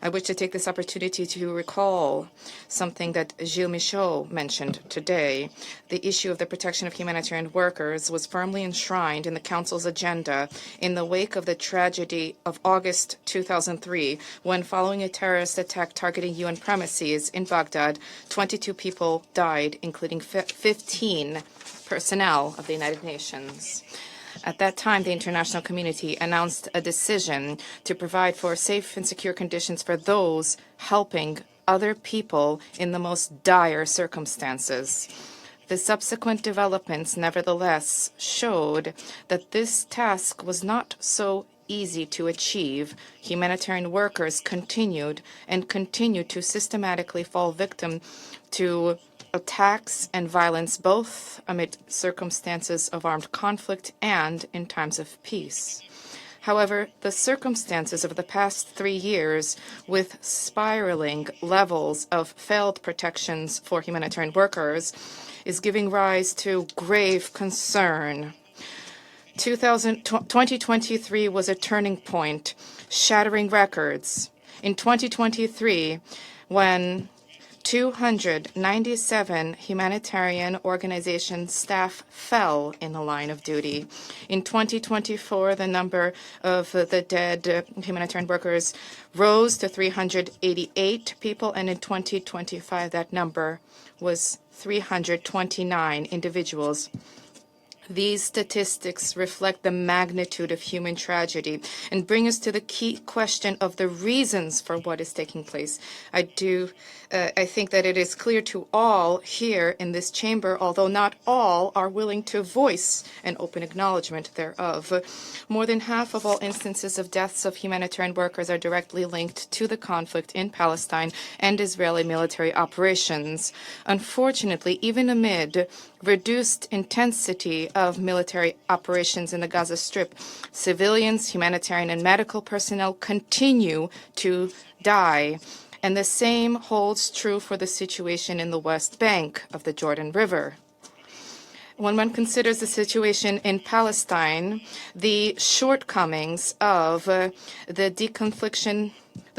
[SPEAKER 8] I wish to take this opportunity to recall something that Gul Musu mentioned today. The issue of the protection of humanitarian workers was firmly enshrined in the Council's agenda in the wake of the tragedy of August 2003, when, following a terrorist attack targeting UN premises in Baghdad, 22 people died, including 15 personnel of the United Nations. At that time, the international community announced a decision to provide for safe and secure conditions for those helping other people in the most dire circumstances. The subsequent developments, nevertheless, showed that this task was not so easy to achieve. Humanitarian workers continued and continue to systematically fall victim to attacks and violence, both amid circumstances of armed conflict and in times of peace. However, the circumstances of the past 3 years, with spiraling levels of failed protections for humanitarian workers, is giving rise to grave concern. 2023 was a turning point, shattering records. In 2023, when 297 humanitarian organization staff fell in the line of duty. In 2024, the number of the dead humanitarian workers rose to 388 people, and in 2025, that number was 329 individuals. These statistics reflect the magnitude of human tragedy and bring us to the key question of the reasons for what is taking place. I think that it is clear to all here in this chamber, although not all are willing to voice an open acknowledgement thereof. More than half of all instances of deaths of humanitarian workers are directly linked to the conflict in Palestine and Israeli military operations. Unfortunately, even amid reduced intensity of military operations in the Gaza Strip, civilians, humanitarian, and medical personnel continue to die. And the same holds true for the situation in the West Bank of the Jordan River. When one considers the situation in Palestine, the shortcomings of the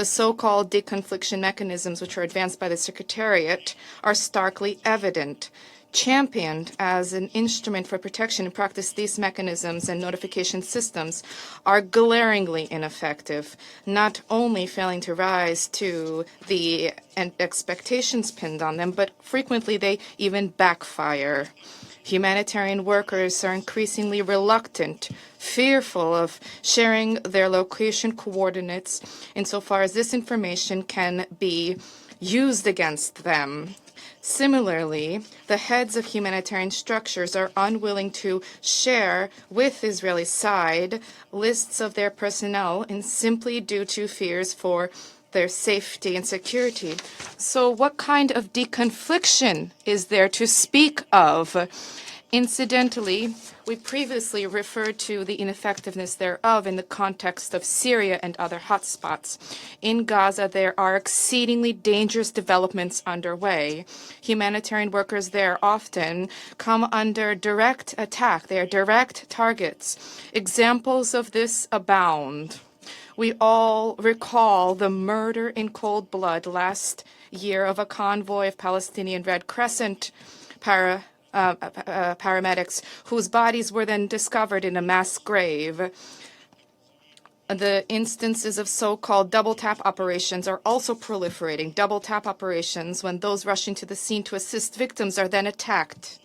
[SPEAKER 8] so-called deconfliction mechanisms which are advanced by the Secretariat are starkly evident. Championed as an instrument for protection in practice, these mechanisms and notification systems are glaringly ineffective, not only failing to rise to the expectations pinned on them, but frequently they even backfire. Humanitarian workers are increasingly reluctant, fearful of sharing their location coordinates insofar as this information can be used against them. Similarly, the heads of humanitarian structures are unwilling to share with the Israeli side lists of their personnel and simply due to fears for their safety and security. So what kind of deconfliction is there to speak of? Incidentally, we previously referred to the ineffectiveness thereof in the context of Syria and other hotspots. In Gaza, there are exceedingly dangerous developments underway. Humanitarian workers there often come under direct attack. They are direct targets. Examples of this abound. We all recall the murder in cold blood last year of a convoy of Palestinian Red Crescent paramedics whose bodies were then discovered in a mass grave. The instances of so-called double-tap operations are also proliferating. Double-tap operations when those rushing to the scene to assist victims are then attacked.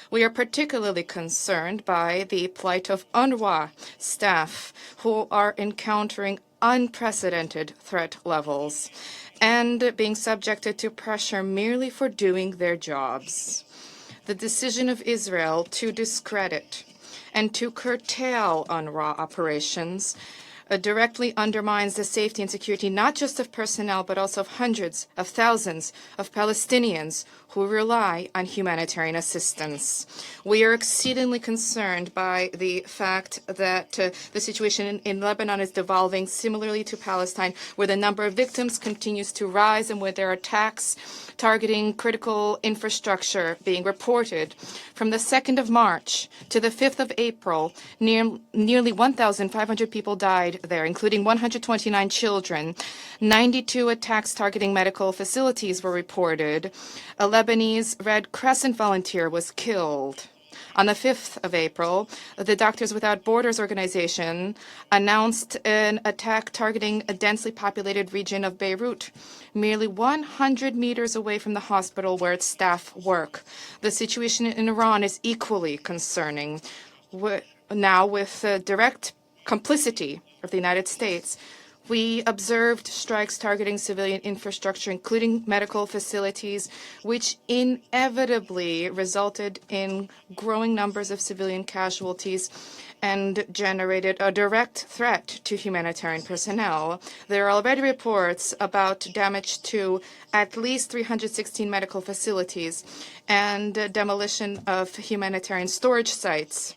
[SPEAKER 8] We are particularly concerned by the plight of UNRWA staff who are encountering unprecedented threat levels and being subjected to pressure merely for doing their jobs. The decision of Israel to discredit and to curtail UNRWA operations directly undermines the safety and security not just of personnel, but also of hundreds of thousands of Palestinians who rely on humanitarian assistance. We are exceedingly concerned by the fact that the situation in Lebanon is devolving similarly to Palestine, where the number of victims continues to rise and where there are attacks targeting critical infrastructure being reported. From the 2nd of March to the 5th of April, nearly 1,500 people died there, including 129 children. 92 attacks targeting medical facilities were reported. A Lebanese Red Crescent volunteer was killed. On the 5th of April, the Doctors Without Borders organization announced an attack targeting a densely populated region of Beirut, merely 100 meters away from the hospital where its staff work. The situation in Iran is equally concerning. Now, with direct complicity of the United States, We observed strikes targeting civilian infrastructure, including medical facilities, which inevitably resulted in growing numbers of civilian casualties and generated a direct threat to humanitarian personnel. There are already reports about damage to at least 316 medical facilities and demolition of humanitarian storage sites.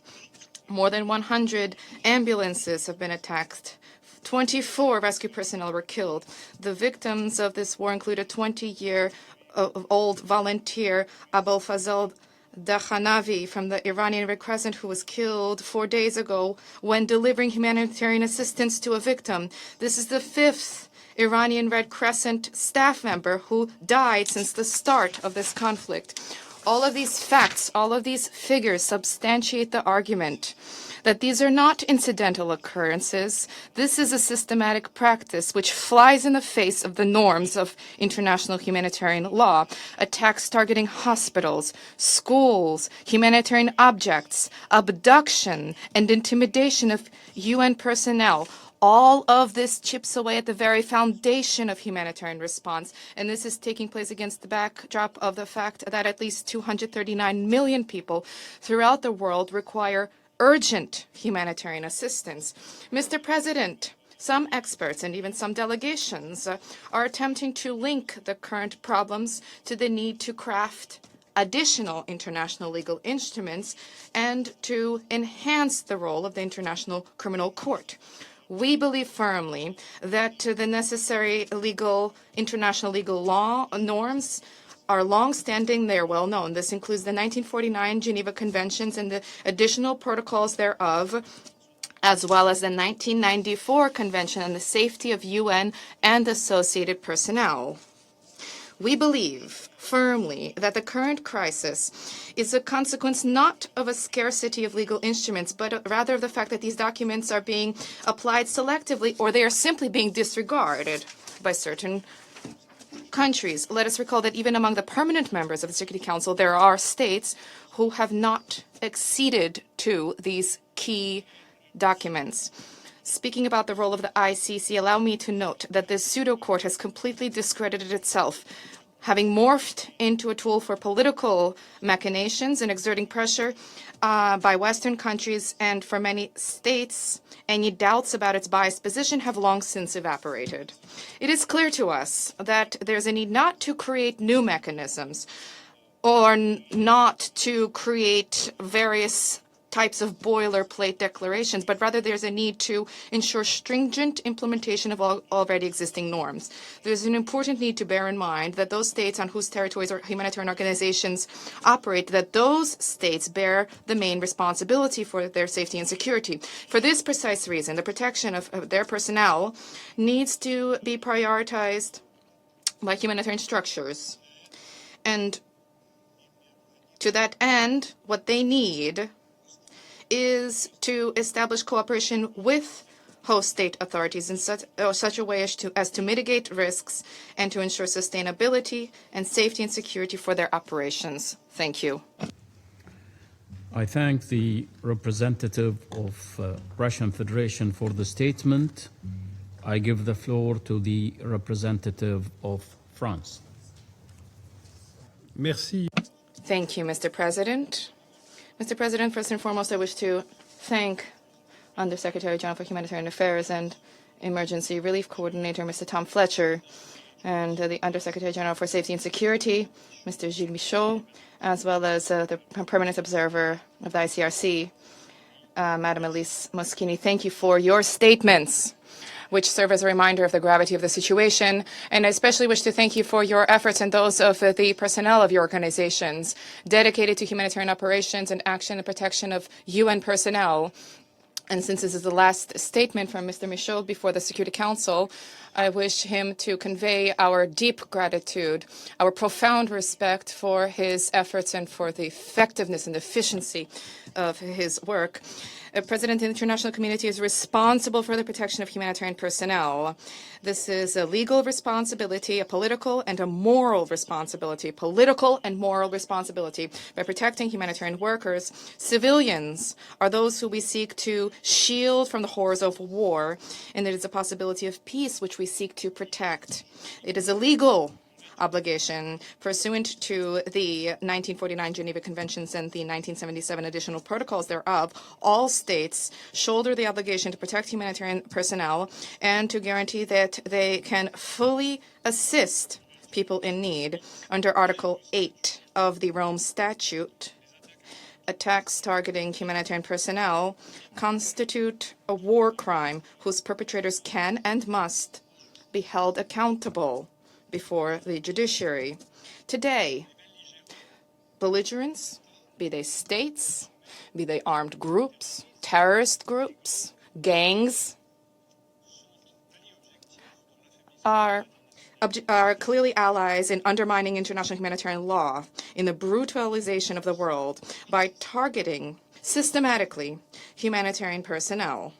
[SPEAKER 8] More than 100 ambulances have been attacked. 24 rescue personnel were killed. The victims of this war include a 20-year-old volunteer, Abul Fazl Dakhanavi from the Iranian Red Crescent, who was killed 4 days ago when delivering humanitarian assistance to a victim. This is the 5th Iranian Red Crescent staff member who died since the start of this conflict. All of these facts, all of these figures substantiate the argument that these are not incidental occurrences. This is a systematic practice which flies in the face of the norms of international humanitarian law. Attacks targeting hospitals, schools, humanitarian objects, abduction, and intimidation of UN personnel. All of this chips away at the very foundation of humanitarian response, and this is taking place against the backdrop of the fact that at least 239 million people throughout the world require urgent humanitarian assistance. Mr. President, some experts and even some delegations are attempting to link the current problems to the need to craft additional international legal instruments and to enhance the role of the International Criminal Court. We believe firmly that the necessary international legal law norms are long-standing, they are well-known. This includes the 1949 Geneva Conventions and the additional protocols thereof, as well as the 1994 Convention on the Safety of UN and Associated Personnel. We believe firmly that the current crisis is a consequence not of a scarcity of legal instruments, but rather of the fact that these documents are being applied selectively or they are simply being disregarded by certain countries. Let us recall that even among the permanent members of the Security Council, there are states who have not acceded to these key documents. Speaking about the role of the ICC, allow me to note that this pseudo-court has completely discredited itself, having morphed into a tool for political machinations and exerting pressure by Western countries, and for many states, any doubts about its biased position have long since evaporated. It is clear to us that there's a need not to create new mechanisms or not to create various types of boilerplate declarations, but rather there's a need to ensure stringent implementation of already existing norms. There's an important need to bear in mind that those states on whose territories or humanitarian organizations operate, that those states bear the main responsibility for their safety and security. For this precise reason, the protection of their personnel needs to be prioritized by humanitarian structures. And to that end, what they need is to establish cooperation with host state authorities in such a way as to mitigate risks and to ensure sustainability and safety and security for their operations. Thank you.
[SPEAKER 1] I thank the representative of Russian Federation for the statement. I give the floor to the representative of France.
[SPEAKER 9] Merci.
[SPEAKER 8] Thank you, Mr. President. Mr. President, first and foremost, I wish to thank Undersecretary General for Humanitarian Affairs and Emergency Relief Coordinator, Mr. Tom Fletcher, and the Undersecretary General for Safety and Security, Mr. Gul Musu, as well as the Permanent Observer of the ICRC, Madam Elise Moskini. Thank you for your statements, which serve as a reminder of the gravity of the situation. And I especially wish to thank you for your efforts and those of the personnel of your organizations dedicated to humanitarian operations and action and protection of UN personnel. And since this is the last statement from Mr. Michaud before the Security Council, I wish him to convey our deep gratitude, our profound respect for his efforts and for the effectiveness and efficiency of his work. President, the international community is responsible for the protection of humanitarian personnel. This is a legal responsibility, a political and a moral responsibility, political and moral responsibility. By protecting humanitarian workers, civilians are those who we seek to shield from the horrors of war, and it is a possibility of peace which we seek to protect. It is a legal obligation pursuant to the 1949 Geneva Conventions and the 1977 additional protocols thereof. All states shoulder the obligation to protect humanitarian personnel and to guarantee that they can fully assist people in need. Under Article 8 of the Rome Statute, attacks targeting humanitarian personnel constitute a war crime whose perpetrators can and must be held accountable before the judiciary. Today, belligerents, be they states, be they armed groups, terrorist groups, gangs, are clearly allies in undermining international humanitarian law, in the brutalization of the world by targeting systematically humanitarian personnel.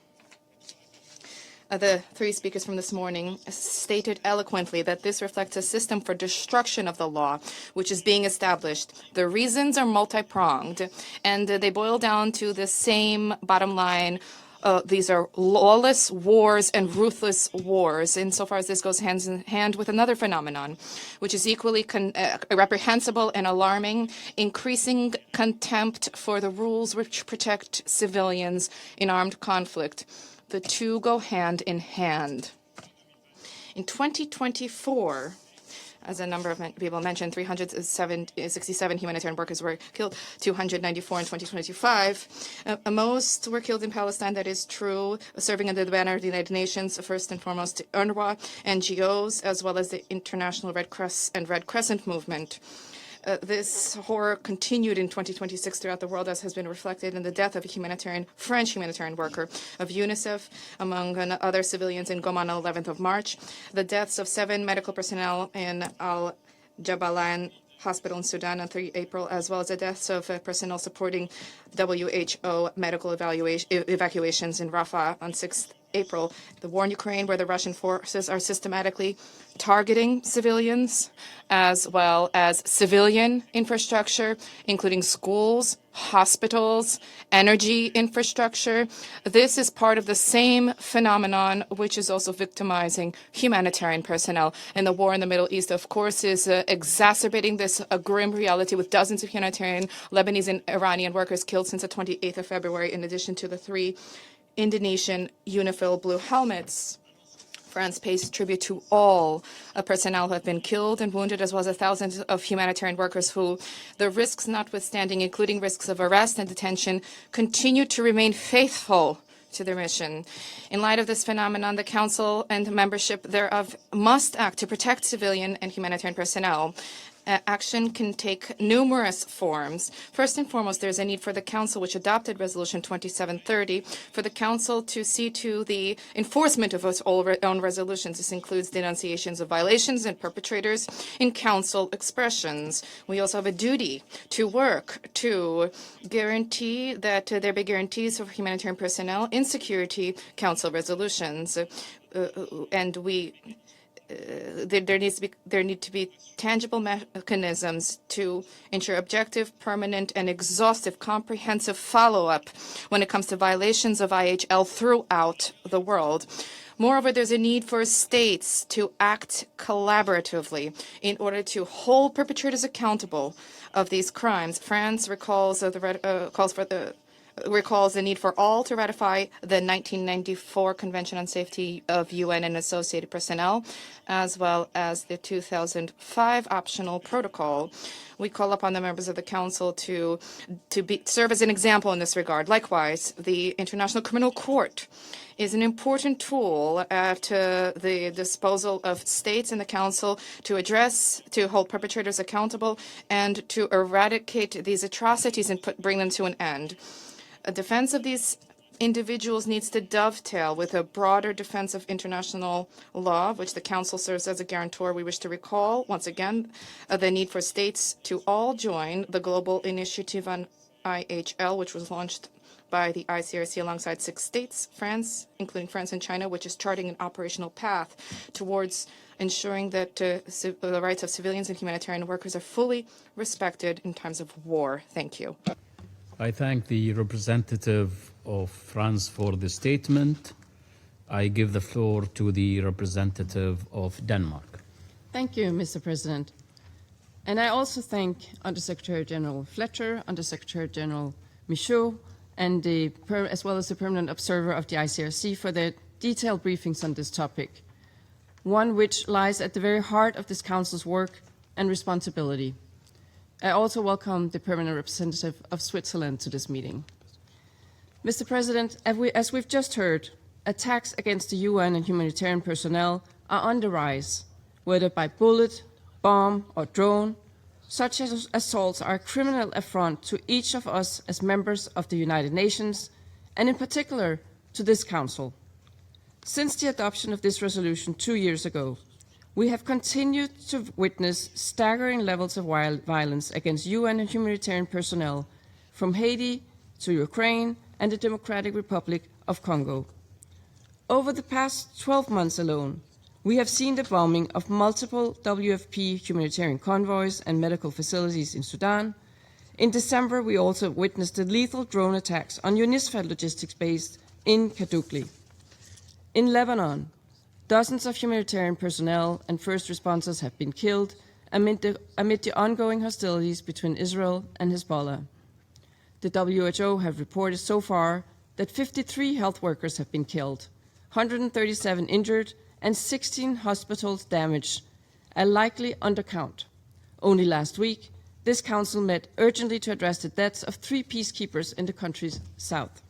[SPEAKER 8] The three speakers from this morning stated eloquently that this reflects a system for destruction of the law, which is being established. The reasons are multi-pronged, and they boil down to the same bottom line. These are lawless wars and ruthless wars, insofar as this goes hand in hand with another phenomenon, which is equally reprehensible and alarming: increasing contempt for the rules which protect civilians in armed conflict. The two go hand in hand. In 2024, as a number of people mentioned, 367 humanitarian workers were killed, 294 in 2025. Most were killed in Palestine, that is true, serving under the banner of the United Nations, first and foremost UNRWA, NGOs, as well as the International Red Cross and Red Crescent movement. This horror continued in 2026 throughout the world, as has been reflected in the death of a French humanitarian worker of UNICEF, among other civilians in Goma on the 11th of March, the deaths of 7 medical personnel in Al-Jabalan Hospital in Sudan on 3 April, as well as the deaths of personnel supporting WHO medical evacuations in Rafah on 6th April. The war in Ukraine, where the Russian forces are systematically targeting civilians, as well as civilian infrastructure, including schools, hospitals, energy infrastructure. This is part of the same phenomenon which is also victimizing humanitarian personnel. And the war in the Middle East, of course, is exacerbating this grim reality, with dozens of humanitarian Lebanese and Iranian workers killed since the 28th of February, in addition to the 3 Indonesian UNIFIL blue helmets. France pays tribute to all personnel who have been killed and wounded, as well as the thousands of humanitarian workers who, the risks notwithstanding, including risks of arrest and detention, continue to remain faithful to their mission. In light of this phenomenon, the Council and membership thereof must act to protect civilian and humanitarian personnel. Action can take numerous forms. First and foremost, there's a need for the Council, which adopted Resolution 2730, for the Council to see to the enforcement of its own resolutions. This includes denunciations of violations and perpetrators in Council expressions. We also have a duty to work to guarantee that there be guarantees for humanitarian personnel in Security Council resolutions. There need to be tangible mechanisms to ensure objective, permanent, and exhaustive, comprehensive follow-up when it comes to violations of IHL throughout the world. Moreover, there's a need for states to act collaboratively in order to hold perpetrators accountable of these crimes. France recalls the need for all to ratify the 1994 Convention on Safety of UN and Associated Personnel, as well as the 2005 Optional Protocol. We call upon the members of the Council to serve as an example in this regard. Likewise, the International Criminal Court is an important tool at the disposal of states and the Council to hold perpetrators accountable and to eradicate these atrocities and bring them to an end. A defense of these individuals needs to dovetail with a broader defense of international law, of which the Council serves as a guarantor. We wish to recall, once again, the need for states to all join the Global Initiative on IHL, which was launched by the ICRC alongside 6 states, including France and China, which is charting an operational path towards ensuring that the rights of civilians and humanitarian workers are fully respected in times of war. Thank you.
[SPEAKER 1] I thank the representative of France for the statement. I give the floor to the representative of Denmark.
[SPEAKER 9] Thank you, Mr. President. And I also thank Undersecretary General Fletcher, Undersecretary General Michaud, and as well as the permanent observer of the ICRC for their detailed briefings on this topic, one which lies at the very heart of this Council's work and responsibility. I also welcome the permanent representative of Switzerland to this meeting. Mr. President, as we've just heard, attacks against the UN and humanitarian personnel are on the rise, whether by bullet, bomb, or drone. Such assaults are a criminal affront to each of us as members of the United Nations, and in particular to this Council. Since the adoption of this resolution 2 years ago, we have continued to witness staggering levels of violence against UN and humanitarian personnel from Haiti to Ukraine and the Democratic Republic of Congo. Over the past 12 months alone, we have seen the bombing of multiple WFP humanitarian convoys and medical facilities in Sudan. In December, we also witnessed the lethal drone attacks on UNISFA logistics base in Kadugli. In Lebanon, dozens of humanitarian personnel and first responders have been killed amid the ongoing hostilities between Israel and Hezbollah. The WHO have reported so far that 53 health workers have been killed, 137 injured, and 16 hospitals damaged, a likely undercount. Only last week, this Council met urgently to address the deaths of 3 peacekeepers in the country's south.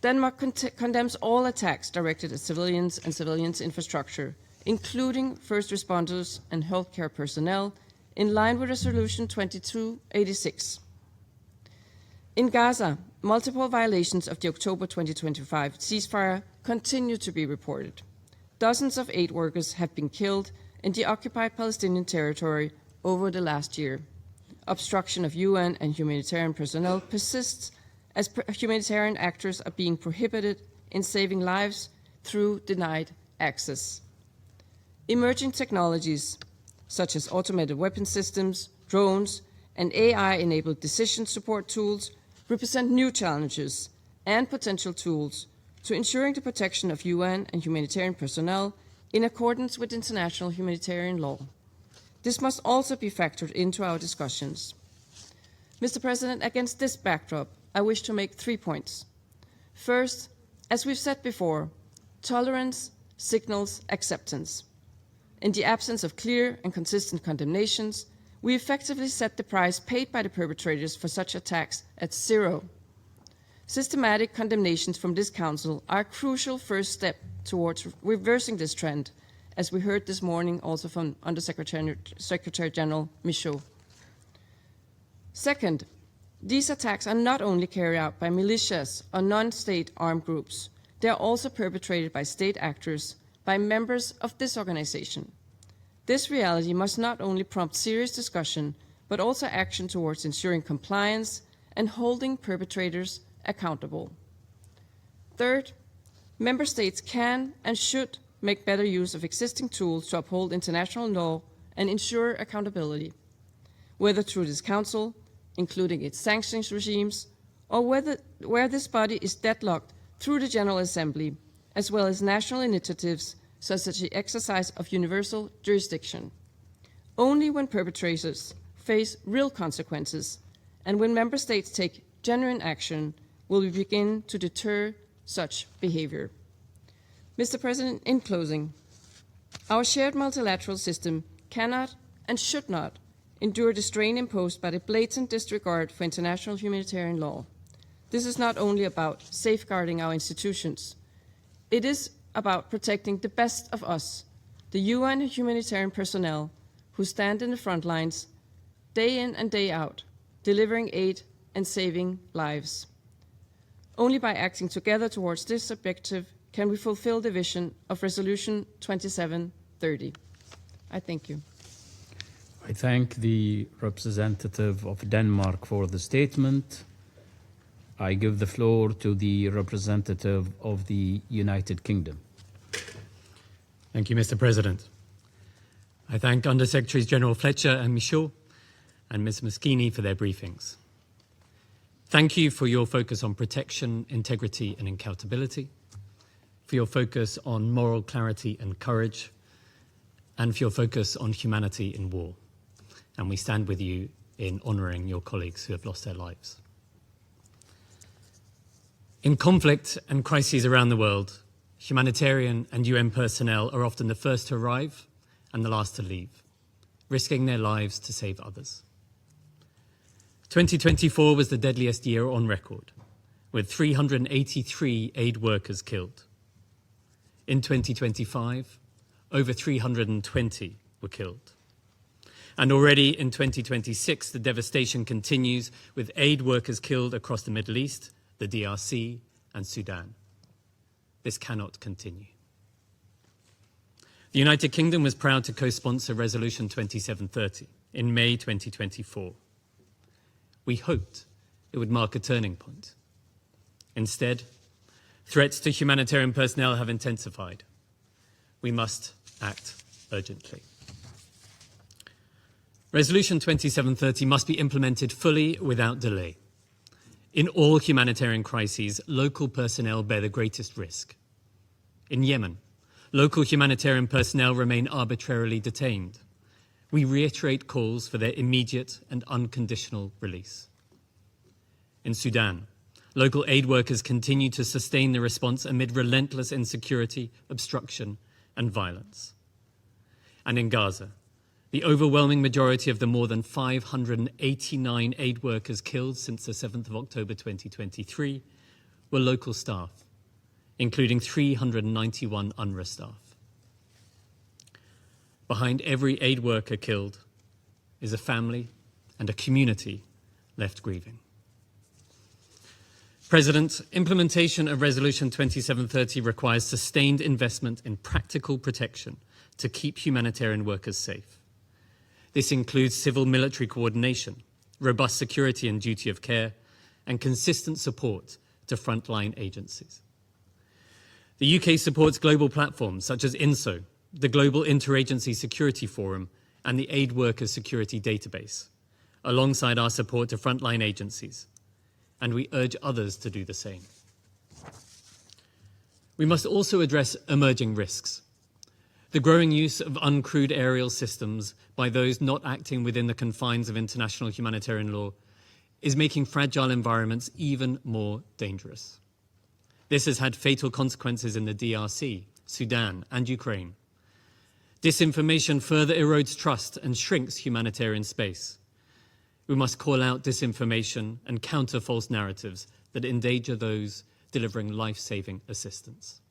[SPEAKER 9] Denmark condemns all attacks directed at civilians and civilians' infrastructure, including first responders and healthcare personnel, in line with Resolution 2286. In Gaza, multiple violations of the October 2025 ceasefire continue to be reported. Dozens of aid workers have been killed in the occupied Palestinian territory over the last year. Obstruction of UN and humanitarian personnel persists as humanitarian actors are being prohibited in saving lives through denied access. Emerging technologies, such as automated weapon systems, drones, and AI-enabled decision support tools, represent new challenges and potential tools to ensuring the protection of UN and humanitarian personnel in accordance with international humanitarian law. This must also be factored into our discussions. Mr. President, against this backdrop, I wish to make 3 points. First, as we've said before, tolerance signals acceptance. In the absence of clear and consistent condemnations, we effectively set the price paid by the perpetrators for such attacks at 0. Systematic condemnations from this Council are a crucial first step towards reversing this trend, as we heard this morning also from Undersecretary General Michaud. Second, these attacks are not only carried out by militias or non-state armed groups, they are also perpetrated by state actors, by members of this organization. This reality must not only prompt serious discussion, but also action towards ensuring compliance and holding perpetrators accountable. Third, member states can and should make better use of existing tools to uphold international law and ensure accountability, whether through this Council, including its sanctions regimes, or where this body is deadlocked through the General Assembly, as well as national initiatives such as the exercise of universal jurisdiction. Only when perpetrators face real consequences and when member states take genuine action will we begin to deter such behavior. Mr. President, in closing, our shared multilateral system cannot and should not endure the strain imposed by the blatant disregard for international humanitarian law. This is not only about safeguarding our institutions, it is about protecting the best of us, the UN humanitarian personnel who stand in the front lines day in and day out, delivering aid and saving lives. Only by acting together towards this objective can we fulfill the vision of Resolution 2730. I thank you.
[SPEAKER 1] I thank the representative of Denmark for the statement. I give the floor to the representative of the United Kingdom.
[SPEAKER 10] Thank you, Mr. President. I thank Undersecretaries General Fletcher and Michaud and Ms. Moskini for their briefings. Thank you for your focus on protection, integrity and accountability, for your focus on moral clarity and courage, and for your focus on humanity in war. And we stand with you in honouring your colleagues who have lost their lives. In conflict and crises around the world, humanitarian and UN personnel are often the first to arrive and the last to leave, risking their lives to save others. 2024 was the deadliest year on record, with 383 aid workers killed. In 2025, over 320 were killed. And already in 2026, the devastation continues, with aid workers killed across the Middle East, the DRC, and Sudan. This cannot continue. The United Kingdom was proud to co-sponsor Resolution 2730 in May 2024. We hoped it would mark a turning point. Instead, threats to humanitarian personnel have intensified. We must act urgently. Resolution 2730 must be implemented fully without delay. In all humanitarian crises, local personnel bear the greatest risk. In Yemen, local humanitarian personnel remain arbitrarily detained. We reiterate calls for their immediate and unconditional release. In Sudan, local aid workers continue to sustain the response amid relentless insecurity, obstruction, and violence. And in Gaza, the overwhelming majority of the more than 589 aid workers killed since the 7th of October 2023 were local staff, including 391 UNRWA staff. Behind every aid worker killed is a family and a community left grieving. President, implementation of Resolution 2730 requires sustained investment in practical protection to keep humanitarian workers safe. This includes civil-military coordination, robust security and duty of care, and consistent support to frontline agencies. The UK supports global platforms such as INSO, the Global Interagency Security Forum, and the Aid Workers Security Database, alongside our support to frontline agencies, and we urge others to do the same. We must also address emerging risks. The growing use of uncrewed aerial systems by those not acting within the confines of international humanitarian law is making fragile environments even more dangerous. This has had fatal consequences in the DRC, Sudan, and Ukraine. Disinformation further erodes trust and shrinks humanitarian space. We must call out disinformation and counter false narratives that endanger those delivering life-saving assistance.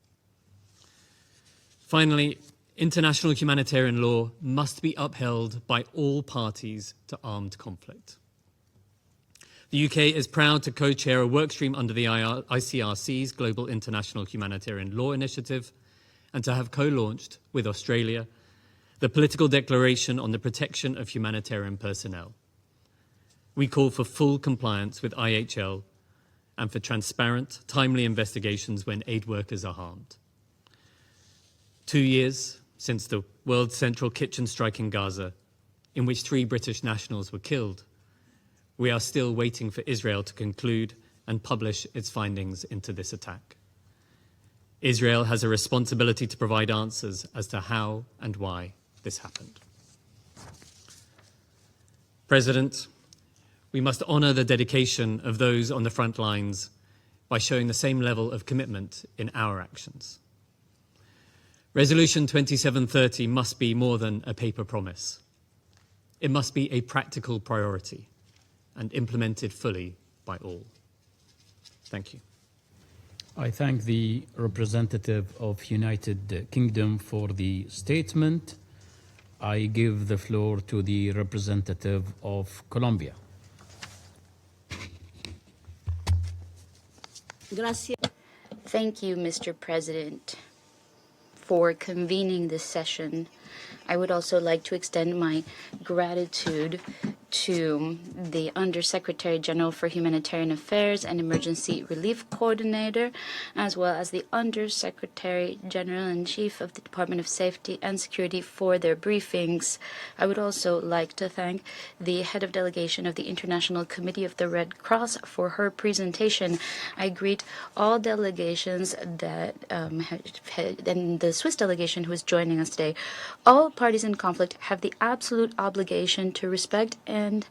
[SPEAKER 10] Finally, international humanitarian law must be upheld by all parties to armed conflict. The UK is proud to co-chair a workstream under the ICRC's Global International Humanitarian Law Initiative and to have co-launched with Australia the political declaration on the protection of humanitarian personnel. We call for full compliance with IHL and for transparent, timely investigations when aid workers are harmed. 2 years since the World Central Kitchen strike in Gaza, in which 3 British nationals were killed, we are still waiting for Israel to conclude and publish its findings into this attack. Israel has a responsibility to provide answers as to how and why this happened. President, we must honour the dedication of those on the front lines by showing the same level of commitment in our actions. Resolution 2730 must be more than a paper promise. It must be a practical priority and implemented fully by all. Thank you.
[SPEAKER 1] I thank the representative of United Kingdom for the statement. I give the floor to the representative of Colombia.
[SPEAKER 5] Thank you, Mr. President, for convening this session. I would also like to extend my gratitude to the Undersecretary General for Humanitarian Affairs and Emergency Relief Coordinator, as well as the Undersecretary General in Chief of the Department of Safety and Security for their briefings. I would also like to thank the Head of Delegation of the International Committee of the Red Cross for her presentation. I greet all delegations that and the Swiss delegation who is joining us today. All parties in conflict have the absolute obligation to respect and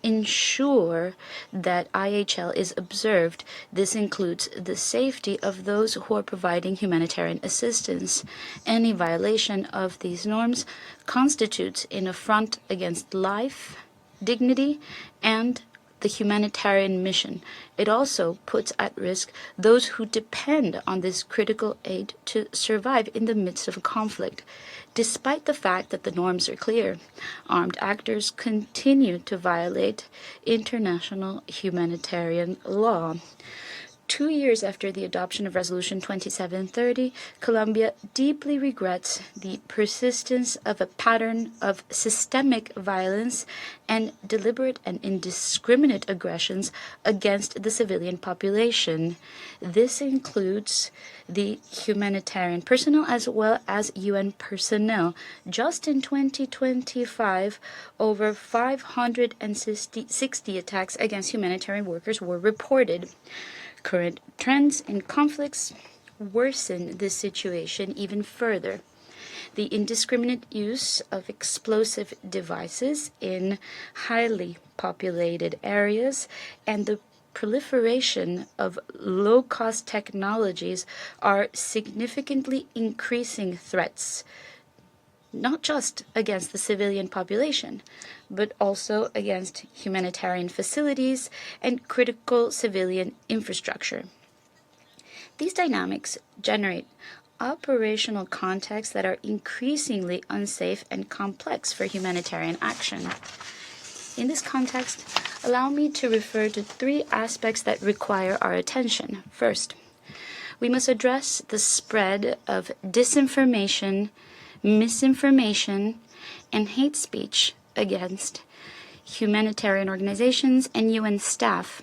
[SPEAKER 5] ensure that IHL is observed. This includes the safety of those who are providing humanitarian assistance. Any violation of these norms constitutes an affront against life, dignity, and the humanitarian mission. It also puts at risk those who depend on this critical aid to survive in the midst of a conflict. Despite the fact that the norms are clear, armed actors continue to violate international humanitarian law. 2 years after the adoption of Resolution 2730, Colombia deeply regrets the persistence of a pattern of systemic violence and deliberate and indiscriminate aggressions against the civilian population. This includes the humanitarian personnel as well as UN personnel. Just in 2025, over 560 attacks against humanitarian workers were reported. Current trends in conflicts worsen this situation even further. The indiscriminate use of explosive devices in highly populated areas and the proliferation of low-cost technologies are significantly increasing threats, not just against the civilian population, but also against humanitarian facilities and critical civilian infrastructure. These dynamics generate operational contexts that are increasingly unsafe and complex for humanitarian action. In this context, allow me to refer to 3 aspects that require our attention. First, we must address the spread of disinformation, misinformation, and hate speech against humanitarian organizations and UN staff,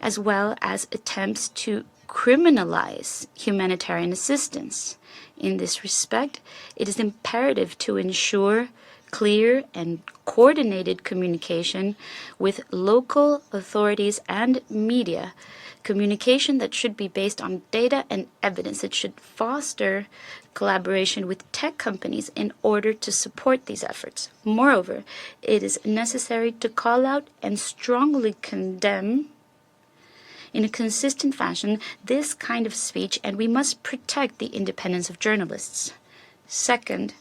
[SPEAKER 5] as well as attempts to criminalize humanitarian assistance. In this respect, it is imperative to ensure clear and coordinated communication with local authorities and media, communication that should be based on data and evidence. It should foster collaboration with tech companies in order to support these efforts. Moreover, it is necessary to call out and strongly condemn in a consistent fashion this kind of speech, and we must protect the independence of journalists. Second,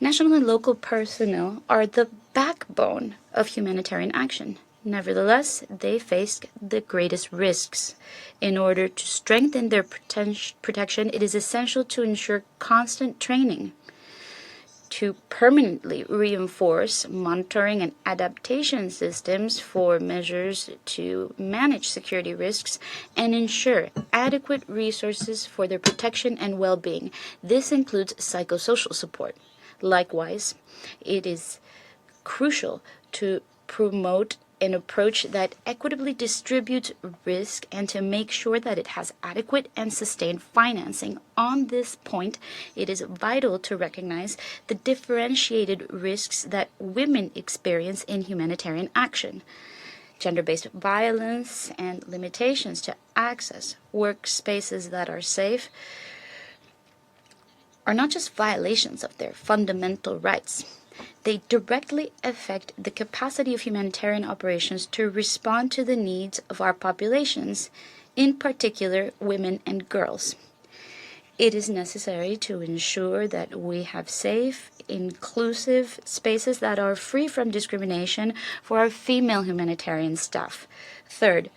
[SPEAKER 5] national and local personnel are the backbone of humanitarian action. Nevertheless, they face the greatest risks. In order to strengthen their protection, it is essential to ensure constant training, to permanently reinforce monitoring and adaptation systems for measures to manage security risks, and ensure adequate resources for their protection and well-being. This includes psychosocial support. Likewise, it is crucial to promote an approach that equitably distributes risk and to make sure that it has adequate and sustained financing. On this point, it is vital to recognize the differentiated risks that women experience in humanitarian action. Gender-based violence and limitations to access workspaces that are safe are not just violations of their fundamental rights. They directly affect the capacity of humanitarian operations to respond to the needs of our populations, in particular women and girls. It is necessary to ensure that we have safe, inclusive spaces that are free from discrimination for our female humanitarian staff. Third,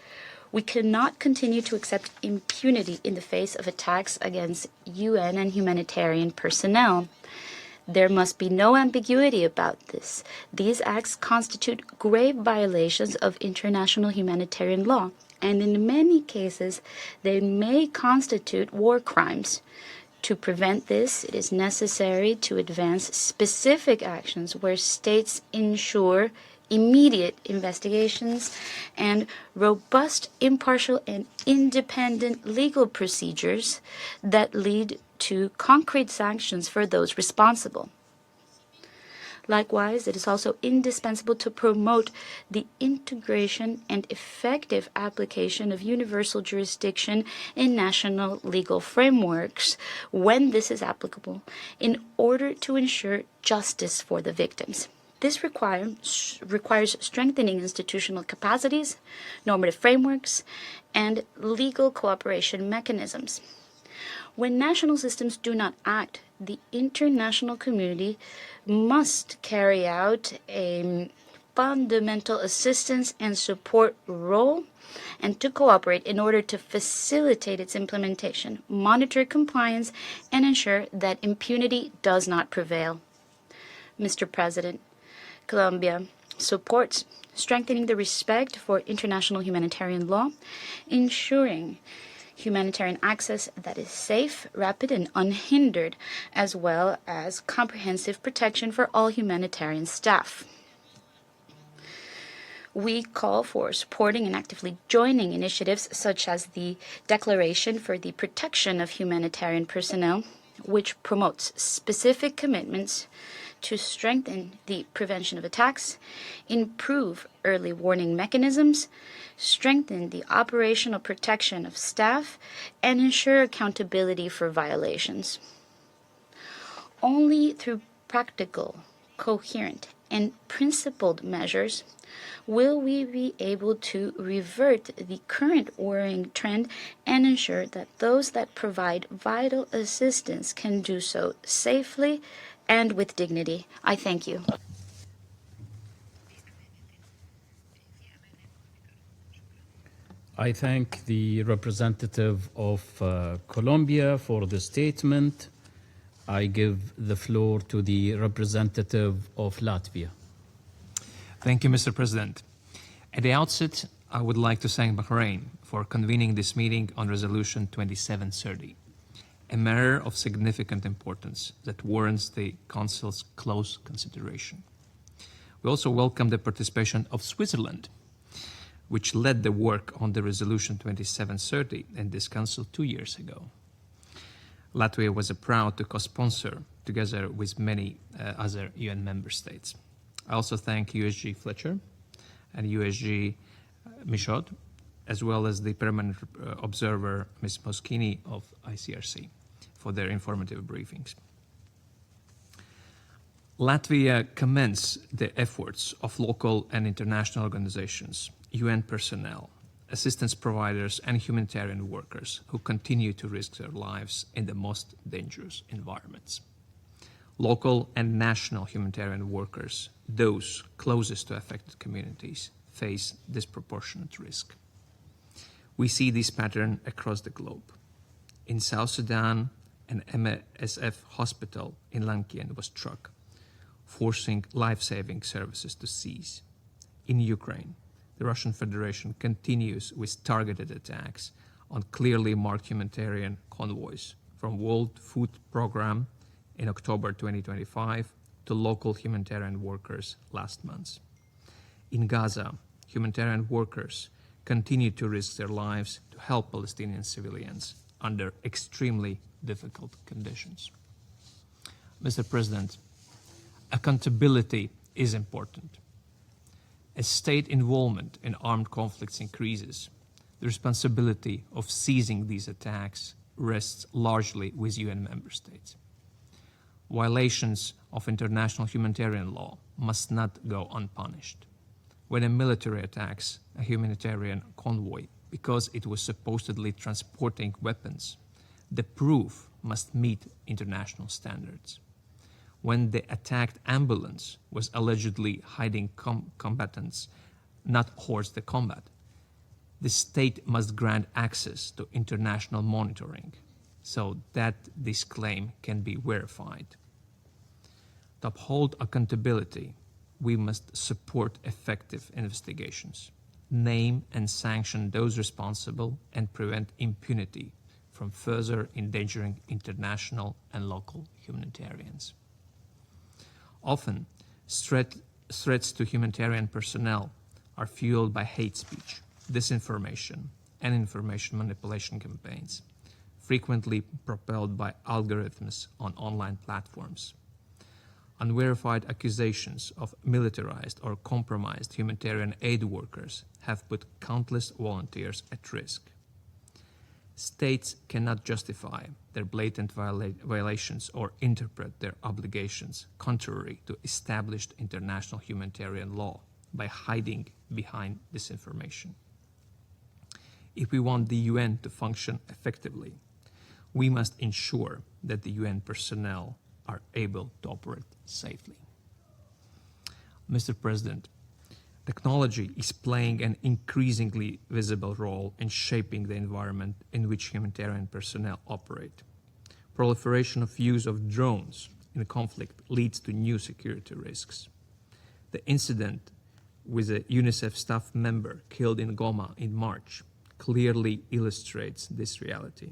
[SPEAKER 5] we cannot continue to accept impunity in the face of attacks against UN and humanitarian personnel. There must be no ambiguity about this. These acts constitute grave violations of international humanitarian law, and in many cases, they may constitute war crimes. To prevent this, it is necessary to advance specific actions where states ensure immediate investigations, and robust, impartial, and independent legal procedures that lead to concrete sanctions for those responsible. Likewise, it is also indispensable to promote the integration and effective application of universal jurisdiction in national legal frameworks when this is applicable in order to ensure justice for the victims. This requires strengthening institutional capacities, normative frameworks, and legal cooperation mechanisms. When national systems do not act, the international community must carry out a fundamental assistance and support role and to cooperate in order to facilitate its implementation, monitor compliance, and ensure that impunity does not prevail. Mr. President, Colombia supports strengthening the respect for international humanitarian law, ensuring humanitarian access that is safe, rapid, and unhindered, as well as comprehensive protection for all humanitarian staff. We call for supporting and actively joining initiatives such as the Declaration for the Protection of Humanitarian Personnel, which promotes specific commitments to strengthen the prevention of attacks, improve early warning mechanisms, strengthen the operational protection of staff, and ensure accountability for violations. Only through practical, coherent, and principled measures will we be able to revert the current worrying trend and ensure that those that provide vital assistance can do so safely and with dignity. I thank you.
[SPEAKER 1] I thank the representative of Colombia for the statement. I give the floor to the representative of Latvia.
[SPEAKER 11] Thank you, Mr. President. At the outset, I would like to thank Bahrain for convening this meeting on Resolution 2730, a matter of significant importance that warrants the Council's close consideration. We also welcome the participation of Switzerland, which led the work on the Resolution 2730 in this Council 2 years ago. Latvia was proud to co-sponsor, together with many other UN member states. I also thank USG Fletcher and USG Michaud, as well as the permanent observer, Ms. Moskini of ICRC, for their informative briefings. Latvia commends the efforts of local and international organizations, UN personnel, assistance providers, and humanitarian workers who continue to risk their lives in the most dangerous environments. Local and national humanitarian workers, those closest to affected communities, face disproportionate risk. We see this pattern across the globe. In South Sudan, an MSF hospital in Lankien was struck, forcing life-saving services to cease. In Ukraine, the Russian Federation continues with targeted attacks on clearly marked humanitarian convoys, from World Food Programme in October 2025 to local humanitarian workers last month. In Gaza, humanitarian workers continue to risk their lives to help Palestinian civilians under extremely difficult conditions. Mr. President, accountability is important. As state involvement in armed conflicts increases, the responsibility of ceasing these attacks rests largely with UN member states. Violations of international humanitarian law must not go unpunished. When a military attacks a humanitarian convoy because it was supposedly transporting weapons, the proof must meet international standards. When the attacked ambulance was allegedly hiding combatants, not hors de combat, the state must grant access to international monitoring so that this claim can be verified. To uphold accountability, we must support effective investigations, name and sanction those responsible, and prevent impunity from further endangering international and local humanitarians. Often, threats to humanitarian personnel are fueled by hate speech, disinformation, and information manipulation campaigns, frequently propelled by algorithms on online platforms. Unverified accusations of militarized or compromised humanitarian aid workers have put countless volunteers at risk. States cannot justify their blatant violations or interpret their obligations contrary to established international humanitarian law by hiding behind disinformation. If we want the UN to function effectively, we must ensure that the UN personnel are able to operate safely. Mr. President, technology is playing an increasingly visible role in shaping the environment in which humanitarian personnel operate. Proliferation of use of drones in conflict leads to new security risks. The incident with a UNICEF staff member killed in Goma in March clearly illustrates this reality.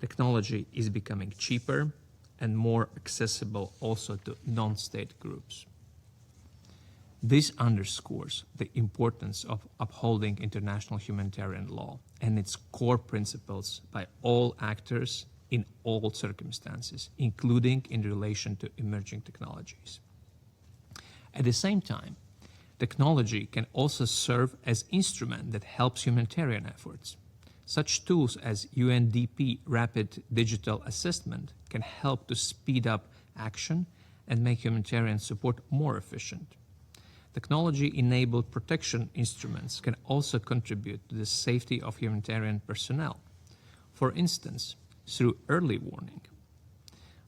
[SPEAKER 11] Technology is becoming cheaper and more accessible also to non-state groups. This underscores the importance of upholding international humanitarian law and its core principles by all actors in all circumstances, including in relation to emerging technologies. At the same time, technology can also serve as an instrument that helps humanitarian efforts. Such tools as UNDP Rapid Digital Assessment can help to speed up action and make humanitarian support more efficient. Technology-enabled protection instruments can also contribute to the safety of humanitarian personnel, for instance, through early warning.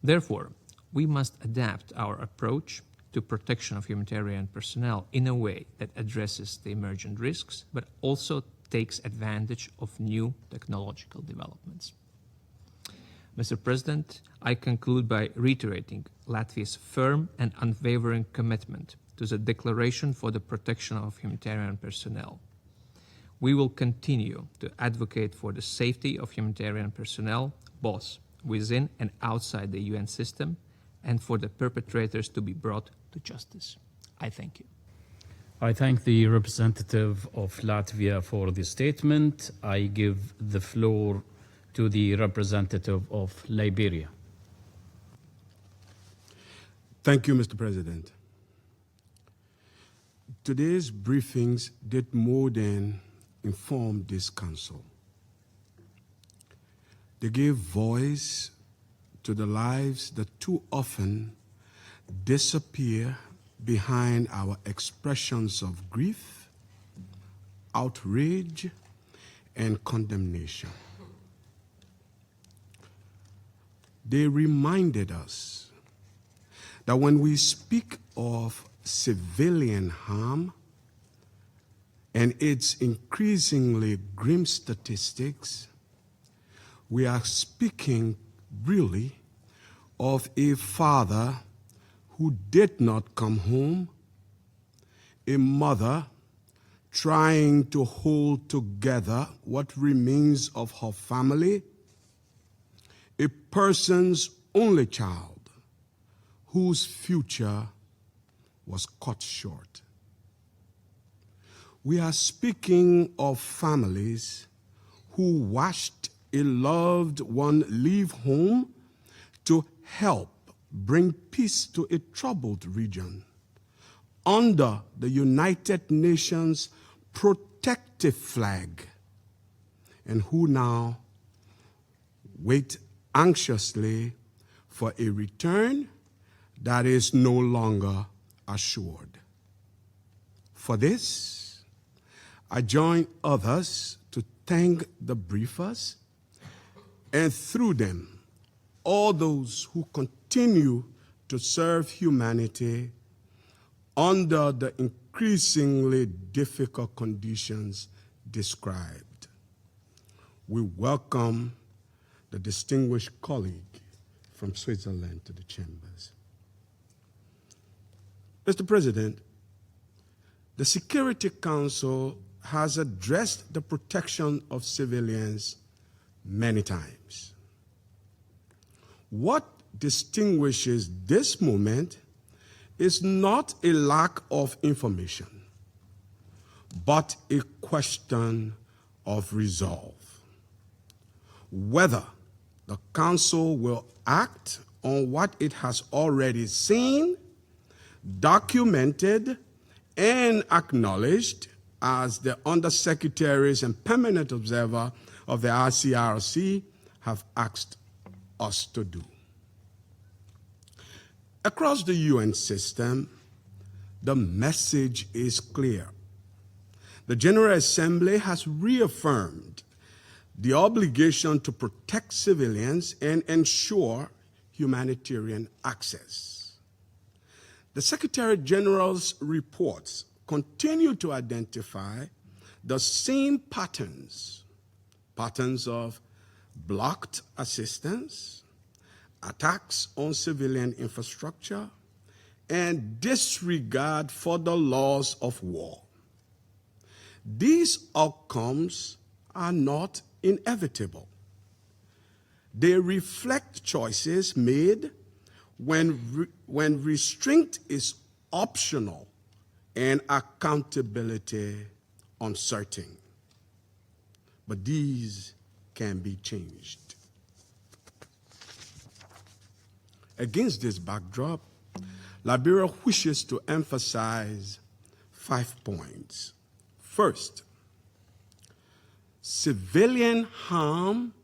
[SPEAKER 11] Therefore, we must adapt our approach to protection of humanitarian personnel in a way that addresses the emergent risks, but also takes advantage of new technological developments. Mr. President, I conclude by reiterating Latvia's firm and unwavering commitment to the Declaration for the Protection of Humanitarian Personnel. We will continue to advocate for the safety of humanitarian personnel, both within and outside the UN system, and for the perpetrators to be brought to justice. I thank you.
[SPEAKER 1] I thank the representative of Latvia for the statement. I give the floor to the representative of Liberia.
[SPEAKER 12] Thank you, Mr. President. Today's briefings did more than inform this Council. They gave voice to the lives that too often disappear behind our expressions of grief, outrage, and condemnation. They reminded us that when we speak of civilian harm and its increasingly grim statistics, we are speaking really of a father who did not come home, a mother trying to hold together what remains of her family, a person's only child whose future was cut short. We are speaking of families who watched a loved one leave home to help bring peace to a troubled region under the United Nations protective flag, and who now wait anxiously for a return that is no longer assured. For this, I join others to thank the briefers, and through them, all those who continue to serve humanity under the increasingly difficult conditions described. We welcome the distinguished colleague from Switzerland to the chambers. Mr. President, the Security Council has addressed the protection of civilians many times. What distinguishes this moment is not a lack of information, but a question of resolve. Whether the Council will act on what it has already seen, documented, and acknowledged as the undersecretaries and permanent observer of the ICRC have asked us to do. Across the UN system, the message is clear. The General Assembly has reaffirmed the obligation to protect civilians and ensure humanitarian access. The Secretary General's reports continue to identify the same patterns of blocked assistance, attacks on civilian infrastructure, and disregard for the laws of war. These outcomes are not inevitable. They reflect choices made when restraint is optional and accountability uncertain. But these can be changed. Against this backdrop, Liberia wishes to emphasize 5 points. First, civilian harm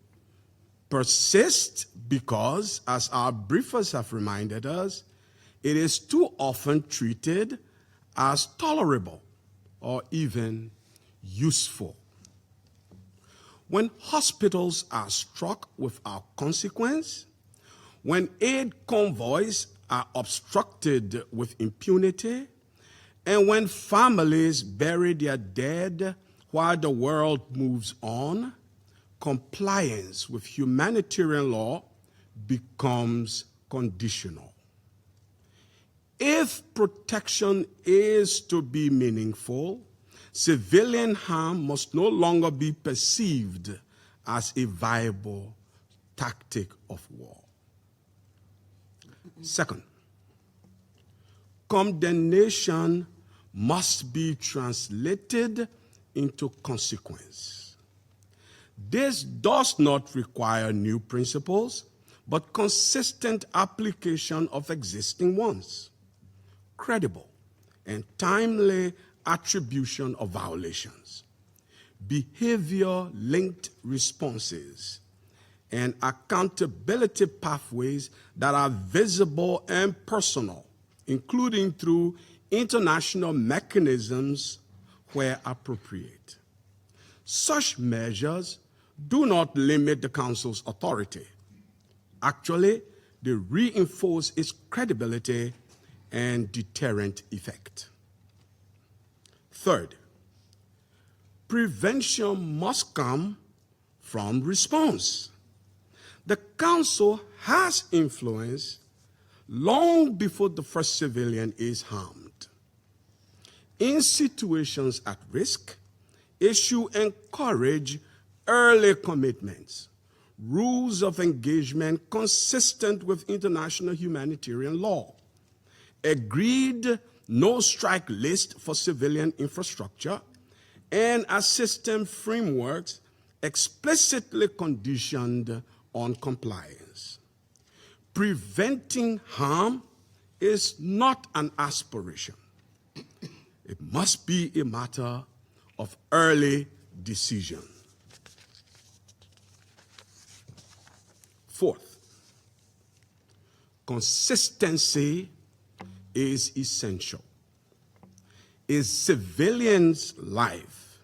[SPEAKER 12] persists because, as our briefers have reminded us, it is too often treated as tolerable or even useful. When hospitals are struck without consequence, when aid convoys are obstructed with impunity, and when families bury their dead while the world moves on, compliance with humanitarian law becomes conditional. If protection is to be meaningful, civilian harm must no longer be perceived as a viable tactic of war. Second, condemnation must be translated into consequence. This does not require new principles, but consistent application of existing ones, credible and timely attribution of violations, behavior-linked responses, and accountability pathways that are visible and personal, including through international mechanisms where appropriate. Such measures do not limit the Council's authority. Actually, they reinforce its credibility and deterrent effect. Third, prevention must come from response. The Council has influence long before the first civilian is harmed. In situations at risk, it should encourage early commitments, rules of engagement consistent with international humanitarian law, agreed no-strike list for civilian infrastructure, and a system frameworks explicitly conditioned on compliance. Preventing harm is not an aspiration. It must be a matter of early decision. Fourth, consistency is essential. A civilian's life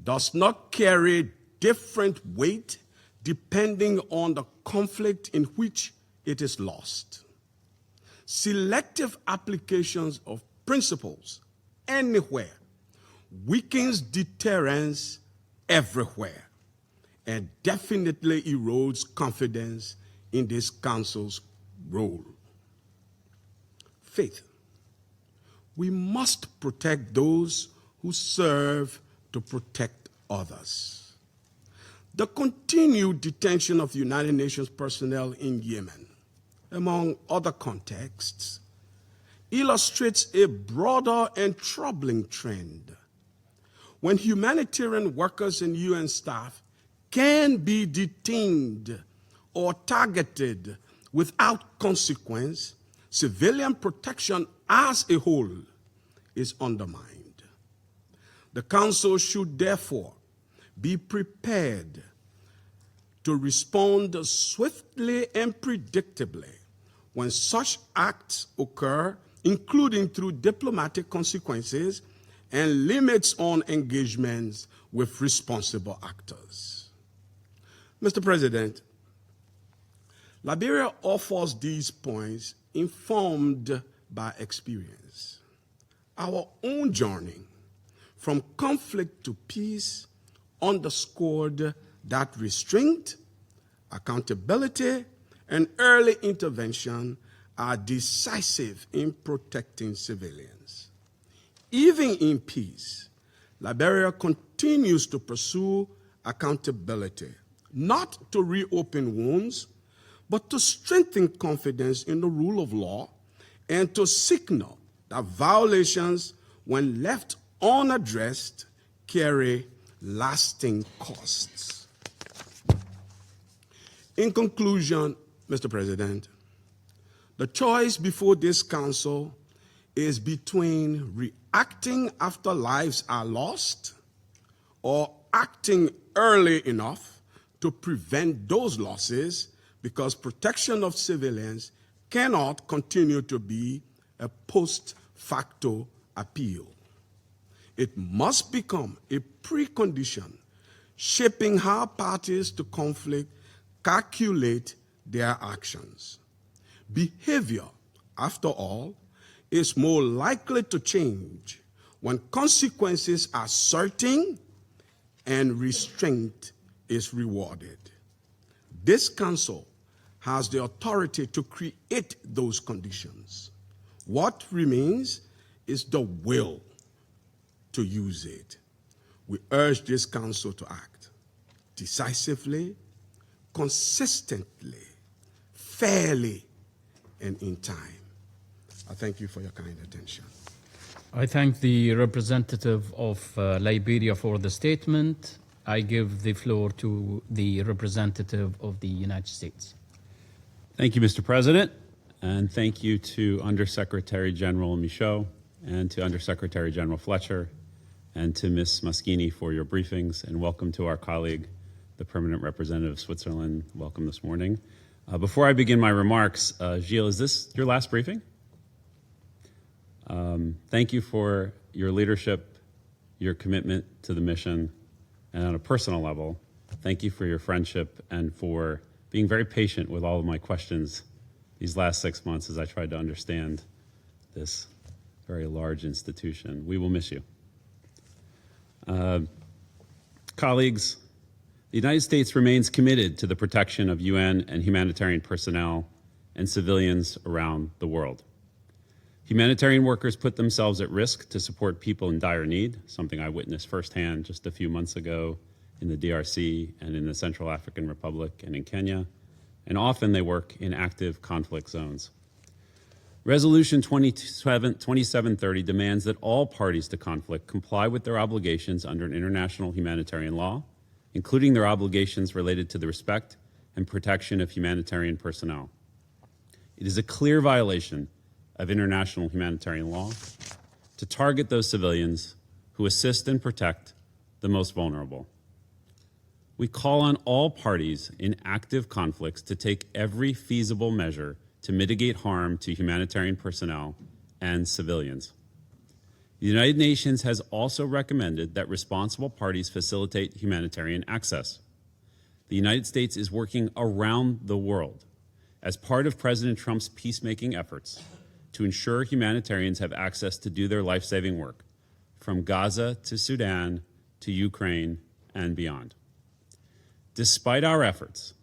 [SPEAKER 12] does not carry different weight depending on the conflict in which it is lost. Selective applications of principles anywhere weakens deterrence everywhere and definitely erodes confidence in this Council's role. Fifth, we must protect those who serve to protect others. The continued detention of United Nations personnel in Yemen, among other contexts, illustrates a broader and troubling trend. When humanitarian workers and UN staff can be detained or targeted without consequence, civilian protection as a whole is undermined. The Council should therefore be prepared to respond swiftly and predictably when such acts occur, including through diplomatic consequences and limits on engagements with responsible actors. Mr. President, Liberia offers these points informed by experience. Our own journey from conflict to peace underscored that restraint, accountability, and early intervention are decisive in protecting civilians. Even in peace, Liberia continues to pursue accountability, not to reopen wounds, but to strengthen confidence in the rule of law and to signal that violations, when left unaddressed, carry lasting costs. In conclusion, Mr. President, the choice before this Council is between reacting after lives are lost or acting early enough to prevent those losses, because protection of civilians cannot continue to be a post facto appeal. It must become a precondition shaping how parties to conflict calculate their actions. Behavior, after all, is more likely to change when consequences are certain and restraint is rewarded. This Council has the authority to create those conditions. What remains is the will to use it. We urge this Council to act decisively, consistently, fairly, and in time. I thank you for your kind attention.
[SPEAKER 1] I thank the representative of Liberia for the statement. I give the floor to the representative of the United States.
[SPEAKER 13] Thank you, Mr. President, and thank you to Undersecretary General Michaud and to Undersecretary General Fletcher and to Ms. Moskini for your briefings, and welcome to our colleague, the Permanent Representative of Switzerland. Welcome this morning. Before I begin my remarks, Gilles, is this your last briefing? Thank you for your leadership, your commitment to the mission, and on a personal level, thank you for your friendship and for being very patient with all of my questions these last 6 months as I tried to understand this very large institution. We will miss you. Colleagues, the United States remains committed to the protection of UN and humanitarian personnel and civilians around the world. Humanitarian workers put themselves at risk to support people in dire need, something I witnessed firsthand just a few months ago in the DRC and in the Central African Republic and in Kenya, and often they work in active conflict zones. Resolution 2730 demands that all parties to conflict comply with their obligations under international humanitarian law, including their obligations related to the respect and protection of humanitarian personnel. It is a clear violation of international humanitarian law to target those civilians who assist and protect the most vulnerable. We call on all parties in active conflicts to take every feasible measure to mitigate harm to humanitarian personnel and civilians. The United Nations has also recommended that responsible parties facilitate humanitarian access. The United States is working around the world as part of President Trump's peacemaking efforts to ensure humanitarians have access to do their life-saving work, from Gaza to Sudan to Ukraine and beyond. Despite our efforts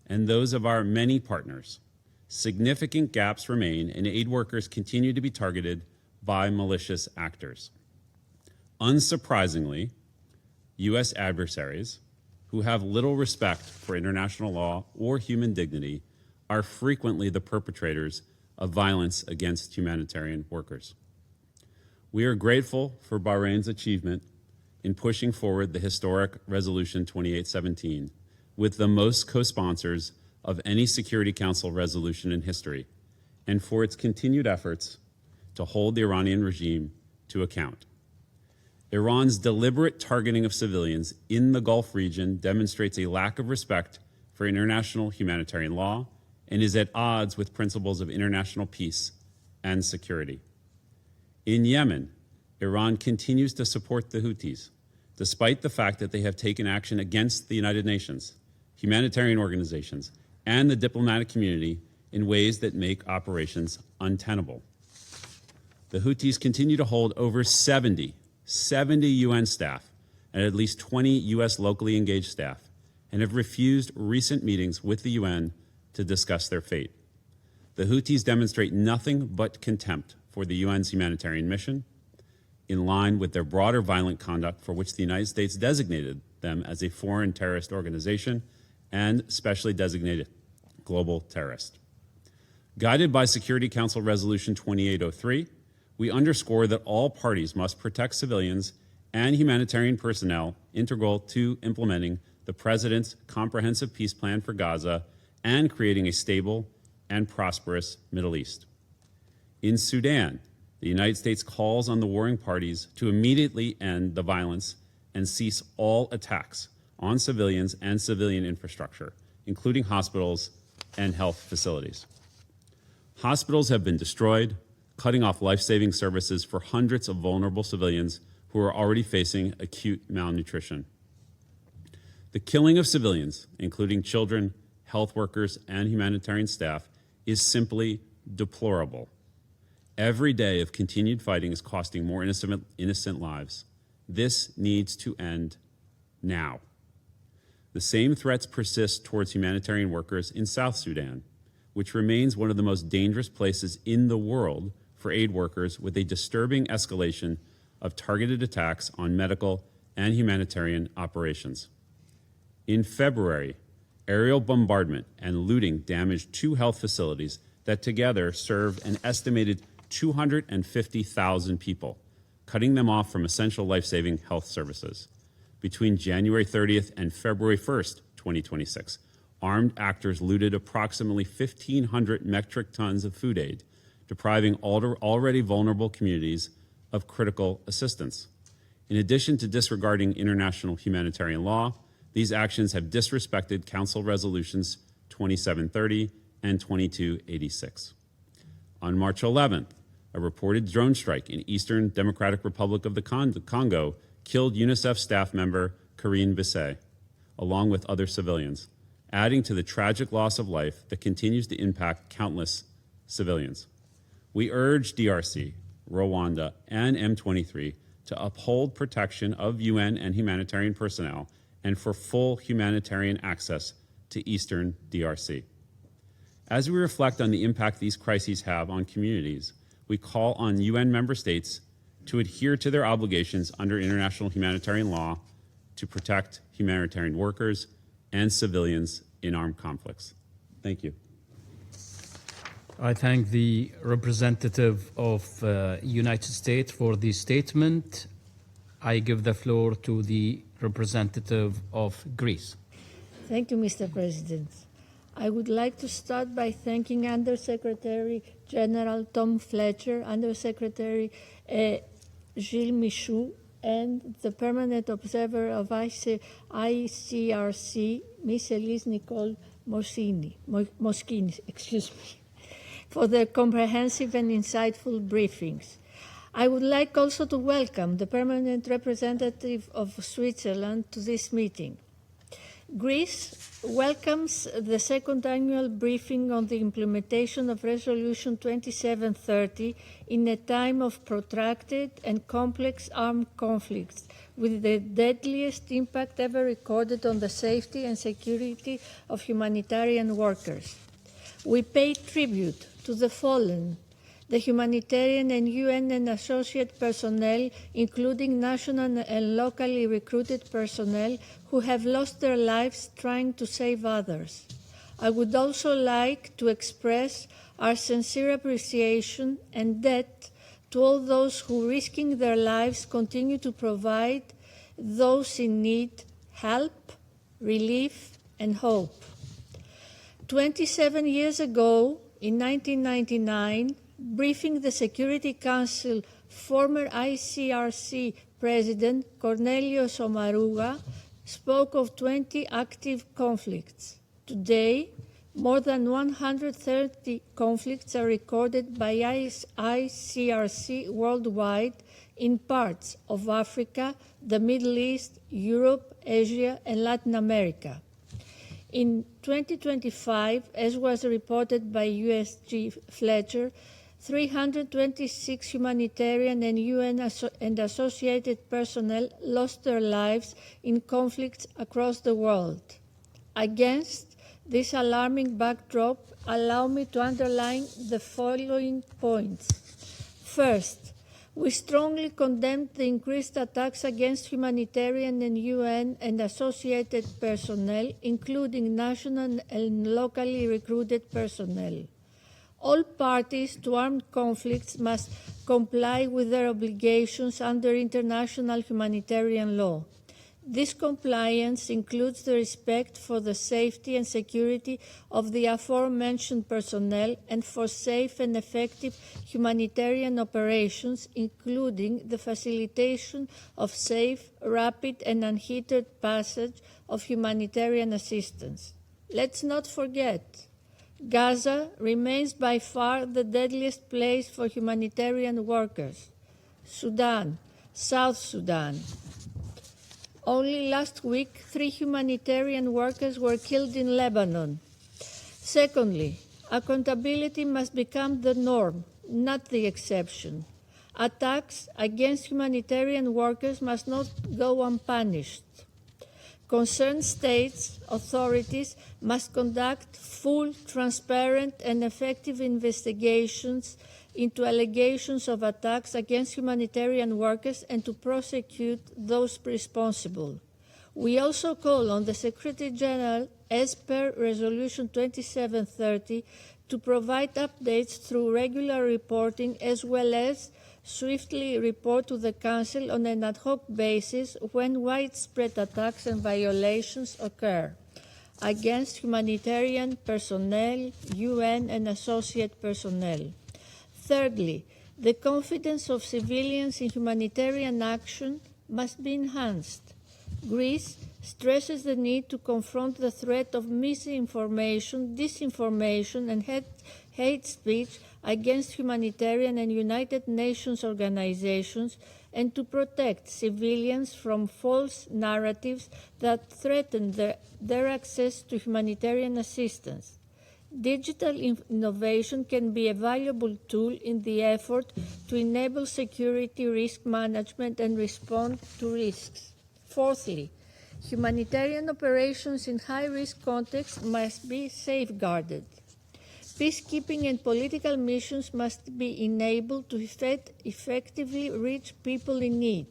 [SPEAKER 13] and those of our many partners, significant gaps remain and aid workers continue to be targeted by malicious actors. Unsurprisingly, U.S. adversaries who have little respect for international law or human dignity are frequently the perpetrators of violence against humanitarian workers. We are grateful for Bahrain's achievement in pushing forward the historic Resolution 2817 with the most co-sponsors of any Security Council resolution in history, and for its continued efforts to hold the Iranian regime to account. Iran's deliberate targeting of civilians in the Gulf region demonstrates a lack of respect for international humanitarian law and is at odds with principles of international peace and security. In Yemen, Iran continues to support the Houthis, despite the fact that they have taken action against the United Nations, humanitarian organizations, and the diplomatic community in ways that make operations untenable. The Houthis continue to hold over 70 UN staff and at least 20 U.S. locally engaged staff, and have refused recent meetings with the UN to discuss their fate. The Houthis demonstrate nothing but contempt for the UN's humanitarian mission, in line with their broader violent conduct for which the United States designated them as a foreign terrorist organization and specially designated global terrorist. Guided by Security Council Resolution 2803, we underscore that all parties must protect civilians and humanitarian personnel integral to implementing the President's comprehensive peace plan for Gaza and creating a stable and prosperous Middle East. In Sudan, the United States calls on the warring parties to immediately end the violence and cease all attacks on civilians and civilian infrastructure, including hospitals and health facilities. Hospitals have been destroyed, cutting off life-saving services for hundreds of vulnerable civilians who are already facing acute malnutrition. The killing of civilians, including children, health workers, and humanitarian staff, is simply deplorable. Every day of continued fighting is costing more innocent lives. This needs to end now. The same threats persist towards humanitarian workers in South Sudan, which remains one of the most dangerous places in the world for aid workers, with a disturbing escalation of targeted attacks on medical and humanitarian operations. In February, aerial bombardment and looting damaged 2 health facilities that together served an estimated 250,000 people, cutting them off from essential life-saving health services. Between January 30th and February 1st, 2026, armed actors looted approximately 1,500 metric tons of food aid, depriving already vulnerable communities of critical assistance. In addition to disregarding international humanitarian law, these actions have disrespected Council Resolutions 2730 and 2286. On March 11th, a reported drone strike in Eastern Democratic Republic of the Congo killed UNICEF staff member Karine Bissay, along with other civilians, adding to the tragic loss of life that continues to impact countless civilians. We urge DRC, Rwanda, and M23 to uphold protection of UN and humanitarian personnel and for full humanitarian access to Eastern DRC. As we reflect on the impact these crises have on communities, we call on UN member states to adhere to their obligations under international humanitarian law to protect humanitarian workers and civilians in armed conflicts. Thank you.
[SPEAKER 1] I thank the representative of United States for the statement. I give the floor to the representative of Greece.
[SPEAKER 14] Thank you, Mr. President. I would like to start by thanking Undersecretary General Tom Fletcher, Undersecretary Gul Musu, and the Permanent Observer of ICRC, Ms. Nicole Moskini, for their comprehensive and insightful briefings. I would like also to welcome the permanent representative of Switzerland to this meeting. Greece welcomes the second annual briefing on the implementation of Resolution 2730 in a time of protracted and complex armed conflicts, with the deadliest impact ever recorded on the safety and security of humanitarian workers. We pay tribute to the fallen, the humanitarian and UN and associate personnel, including national and locally recruited personnel who have lost their lives trying to save others. I would also like to express our sincere appreciation and debt to all those who, risking their lives, continue to provide those in need help, relief, and hope. 27 years ago, in 1999, briefing the Security Council, former ICRC President Cornelius Omaruga spoke of 20 active conflicts. Today, more than 130 conflicts are recorded by ICRC worldwide in parts of Africa, the Middle East, Europe, Asia, and Latin America. In 2025, as was reported by USG Fletcher, 326 humanitarian and UN and associated personnel lost their lives in conflicts across the world. Against this alarming backdrop, allow me to underline the following points. First, we strongly condemn the increased attacks against humanitarian and UN and associated personnel, including national and locally recruited personnel. All parties to armed conflicts must comply with their obligations under international humanitarian law. This compliance includes the respect for the safety and security of the aforementioned personnel and for safe and effective humanitarian operations, including the facilitation of safe, rapid, and unhindered passage of humanitarian assistance. Let's not forget, Gaza remains by far the deadliest place for humanitarian workers. Sudan, South Sudan. Only last week, 3 humanitarian workers were killed in Lebanon. Secondly, accountability must become the norm, not the exception. Attacks against humanitarian workers must not go unpunished. Concerned states, authorities must conduct full, transparent, and effective investigations into allegations of attacks against humanitarian workers and to prosecute those responsible. We also call on the Secretary General, as per Resolution 2730, to provide updates through regular reporting as well as swiftly report to the Council on an ad hoc basis when widespread attacks and violations occur against humanitarian personnel, UN, and associate personnel. Thirdly, the confidence of civilians in humanitarian action must be enhanced. Greece stresses the need to confront the threat of misinformation, disinformation, and hate speech against humanitarian and United Nations organizations and to protect civilians from false narratives that threaten their access to humanitarian assistance. Digital innovation can be a valuable tool in the effort to enable security risk management and respond to risks. Fourthly, humanitarian operations in high-risk contexts must be safeguarded. Peacekeeping and political missions must be enabled to effectively reach people in need.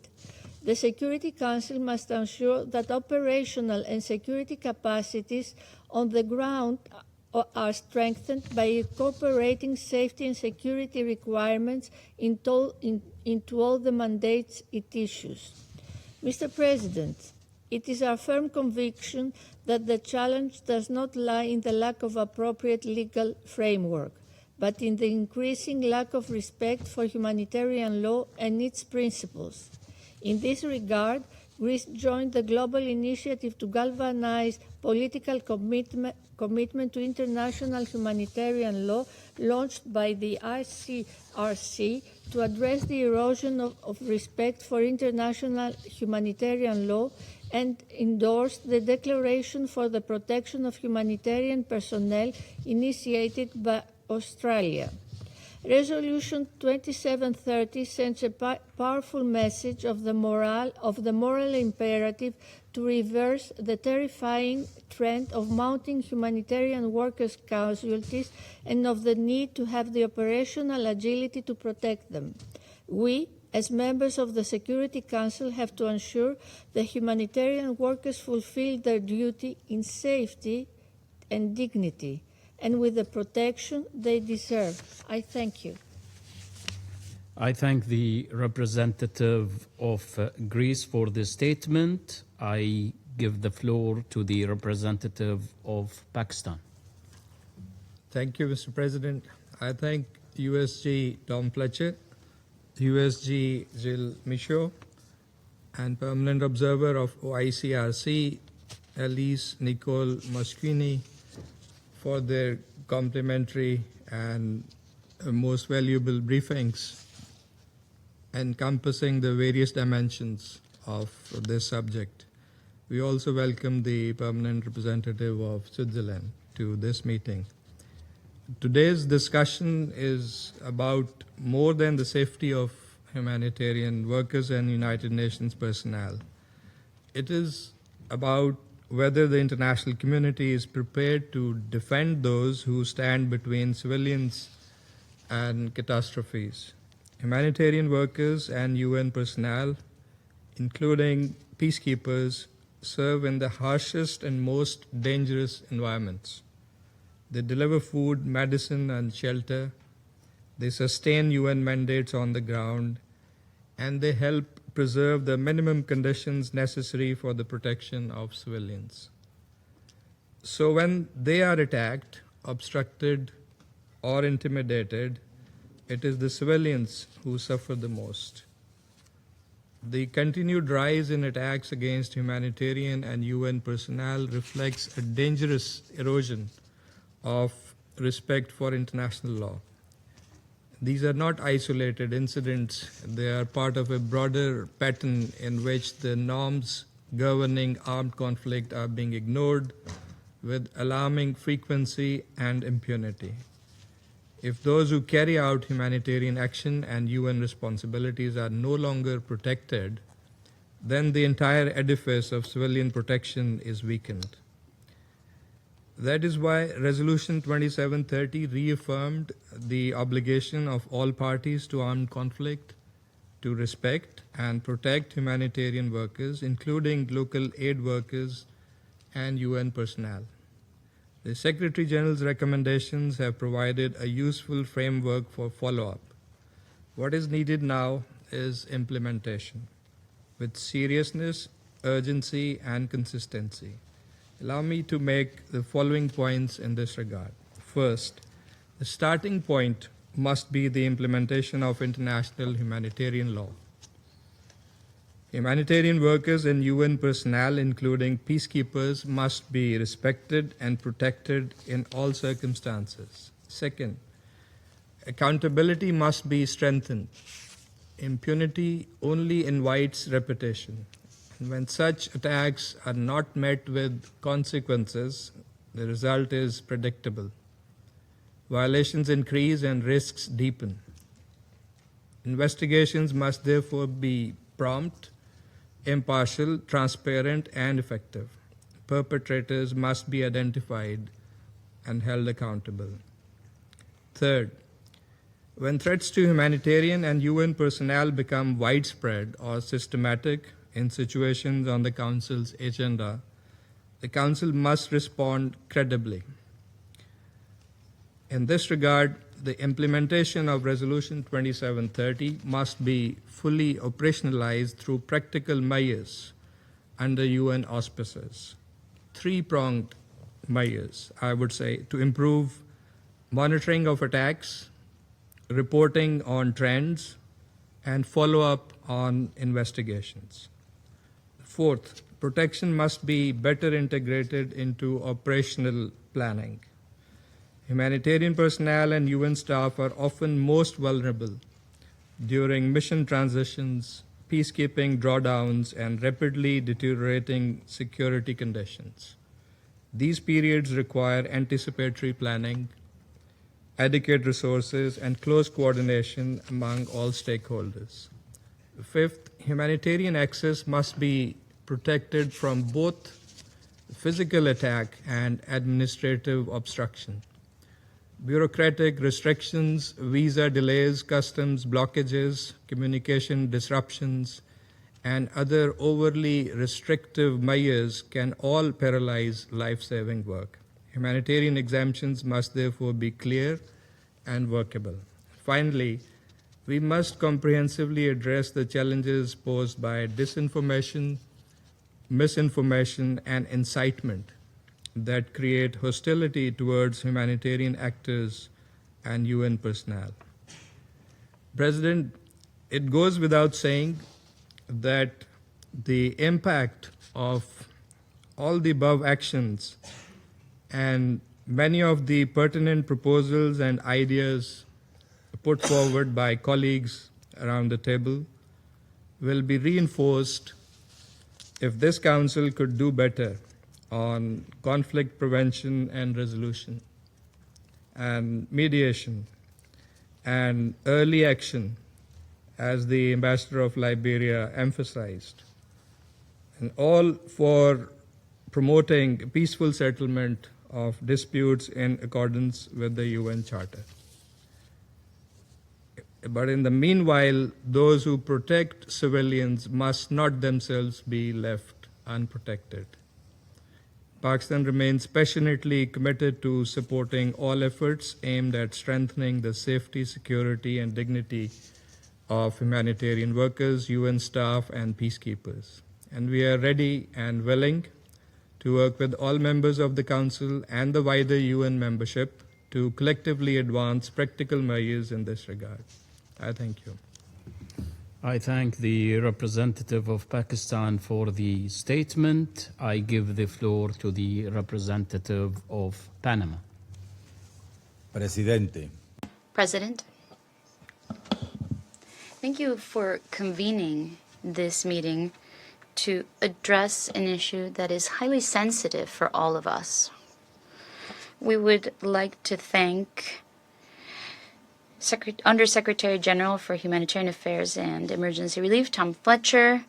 [SPEAKER 14] The Security Council must ensure that operational and security capacities on the ground are strengthened by incorporating safety and security requirements into all the mandates it issues. Mr. President, it is our firm conviction that the challenge does not lie in the lack of appropriate legal framework, but in the increasing lack of respect for humanitarian law and its principles. In this regard, Greece joined the global initiative to galvanize political commitment to international humanitarian law launched by the ICRC to address the erosion of respect for international humanitarian law and endorsed the Declaration for the Protection of Humanitarian Personnel initiated by Australia. Resolution 2730 sends a powerful message of the moral imperative to reverse the terrifying trend of mounting humanitarian workers' casualties and of the need to have the operational agility to protect them. We, as members of the Security Council, have to ensure the humanitarian workers fulfill their duty in safety and dignity, and with the protection they deserve. I thank you.
[SPEAKER 1] I thank the representative of Greece for the statement. I give the floor to the representative of Pakistan.
[SPEAKER 15] Thank you, Mr. President. I thank USG Tom Fletcher, USG Gul Musu, and Permanent Observer of OICRC, Elise Nicole Moskini, for their complimentary and most valuable briefings encompassing the various dimensions of this subject. We also welcome the permanent representative of Switzerland to this meeting. Today's discussion is about more than the safety of humanitarian workers and United Nations personnel. It is about whether the international community is prepared to defend those who stand between civilians and catastrophes. Humanitarian workers and UN personnel, including peacekeepers, serve in the harshest and most dangerous environments. They deliver food, medicine, and shelter. They sustain UN mandates on the ground, and they help preserve the minimum conditions necessary for the protection of civilians. So when they are attacked, obstructed, or intimidated, it is the civilians who suffer the most. The continued rise in attacks against humanitarian and UN personnel reflects a dangerous erosion of respect for international law. These are not isolated incidents. They are part of a broader pattern in which the norms governing armed conflict are being ignored with alarming frequency and impunity. If those who carry out humanitarian action and UN responsibilities are no longer protected, then the entire edifice of civilian protection is weakened. That is why Resolution 2730 reaffirmed the obligation of all parties to armed conflict to respect and protect humanitarian workers, including local aid workers and UN personnel. The Secretary General's recommendations have provided a useful framework for follow-up. What is needed now is implementation with seriousness, urgency, and consistency. Allow me to make the following points in this regard. First, the starting point must be the implementation of international humanitarian law. Humanitarian workers and UN personnel, including peacekeepers, must be respected and protected in all circumstances. Second, accountability must be strengthened. Impunity only invites repetition. And when such attacks are not met with consequences, the result is predictable. Violations increase and risks deepen. Investigations must therefore be prompt, impartial, transparent, and effective. Perpetrators must be identified and held accountable. Third, when threats to humanitarian and UN personnel become widespread or systematic in situations on the Council's agenda, the Council must respond credibly. In this regard, the implementation of Resolution 2730 must be fully operationalized through practical measures under UN auspices. Three-pronged measures, I would say, to improve monitoring of attacks, reporting on trends, and follow-up on investigations. Fourth, protection must be better integrated into operational planning. Humanitarian personnel and UN staff are often most vulnerable during mission transitions, peacekeeping drawdowns, and rapidly deteriorating security conditions. These periods require anticipatory planning, adequate resources, and close coordination among all stakeholders. Fifth, humanitarian access must be protected from both physical attack and administrative obstruction. Bureaucratic restrictions, visa delays, customs blockages, communication disruptions, and other overly restrictive measures can all paralyze life-saving work. Humanitarian exemptions must therefore be clear and workable. Finally, we must comprehensively address the challenges posed by disinformation, misinformation, and incitement that create hostility towards humanitarian actors and UN personnel. President, it goes without saying that the impact of all the above actions and many of the pertinent proposals and ideas put forward by colleagues around the table will be reinforced if this Council could do better on conflict prevention and resolution and mediation and early action, as the Ambassador of Liberia emphasized, and all for promoting peaceful settlement of disputes in accordance with the UN Charter. But in the meanwhile, those who protect civilians must not themselves be left unprotected. Pakistan remains passionately committed to supporting all efforts aimed at strengthening the safety, security, and dignity of humanitarian workers, UN staff, and peacekeepers. And we are ready and willing to work with all members of the Council and the wider UN membership to collectively advance practical measures in this regard. I thank you.
[SPEAKER 1] I thank the representative of Pakistan for the statement. I give the floor to the representative of Panama.
[SPEAKER 16] Presidente.
[SPEAKER 5] President, thank you for convening this meeting to address an issue that is highly sensitive for all of us. We would like to thank Undersecretary General for Humanitarian Affairs and Emergency Relief, Tom Fletcher,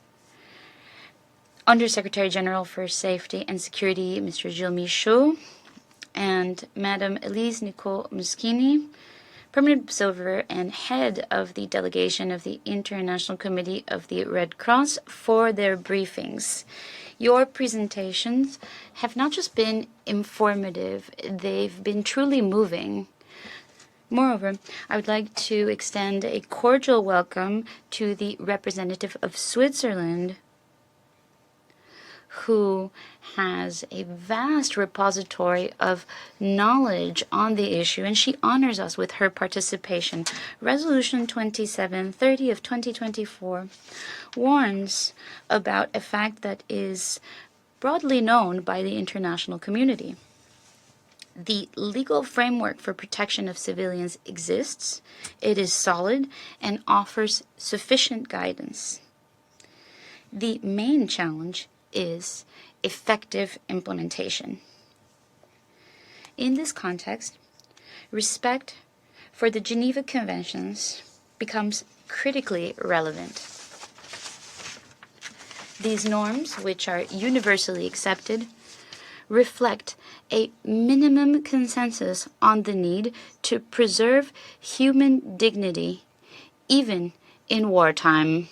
[SPEAKER 5] Undersecretary General for Safety and Security, Mr. Gul Musu, and Madam Nicole Moskini, Permanent Observer and Head of the Delegation of the International Committee of the Red Cross, for their briefings. Your presentations have not just been informative, they've been truly moving. Moreover, I would like to extend a cordial welcome to the representative of Switzerland, who has a vast repository of knowledge on the issue, and she honors us with her participation. Resolution 2730 of 2024 warns about a fact that is broadly known by the international community. The legal framework for protection of civilians exists, it is solid, and offers sufficient guidance. The main challenge is effective implementation. In this context, respect for the Geneva Conventions becomes critically relevant. These norms, which are universally accepted, reflect a minimum consensus on the need to preserve human dignity, even in wartime,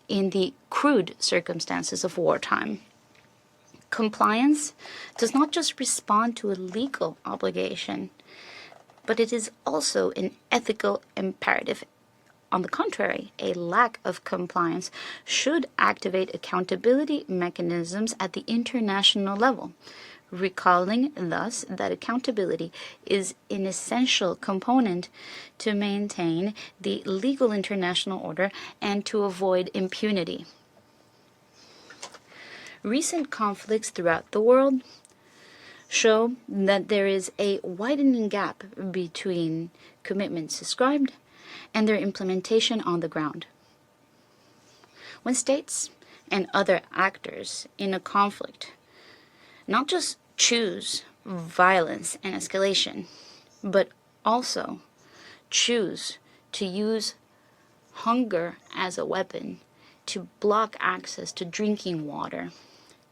[SPEAKER 5] in the crude circumstances of wartime. Compliance does not just respond to a legal obligation, but it is also an ethical imperative. On the contrary, a lack of compliance should activate accountability mechanisms at the international level, recalling thus that accountability is an essential component to maintain the legal international order and to avoid impunity. Recent conflicts throughout the world show that there is a widening gap between commitments described and their implementation on the ground. When states and other actors in a conflict not just choose violence and escalation, but also choose to use hunger as a weapon to block access to drinking water,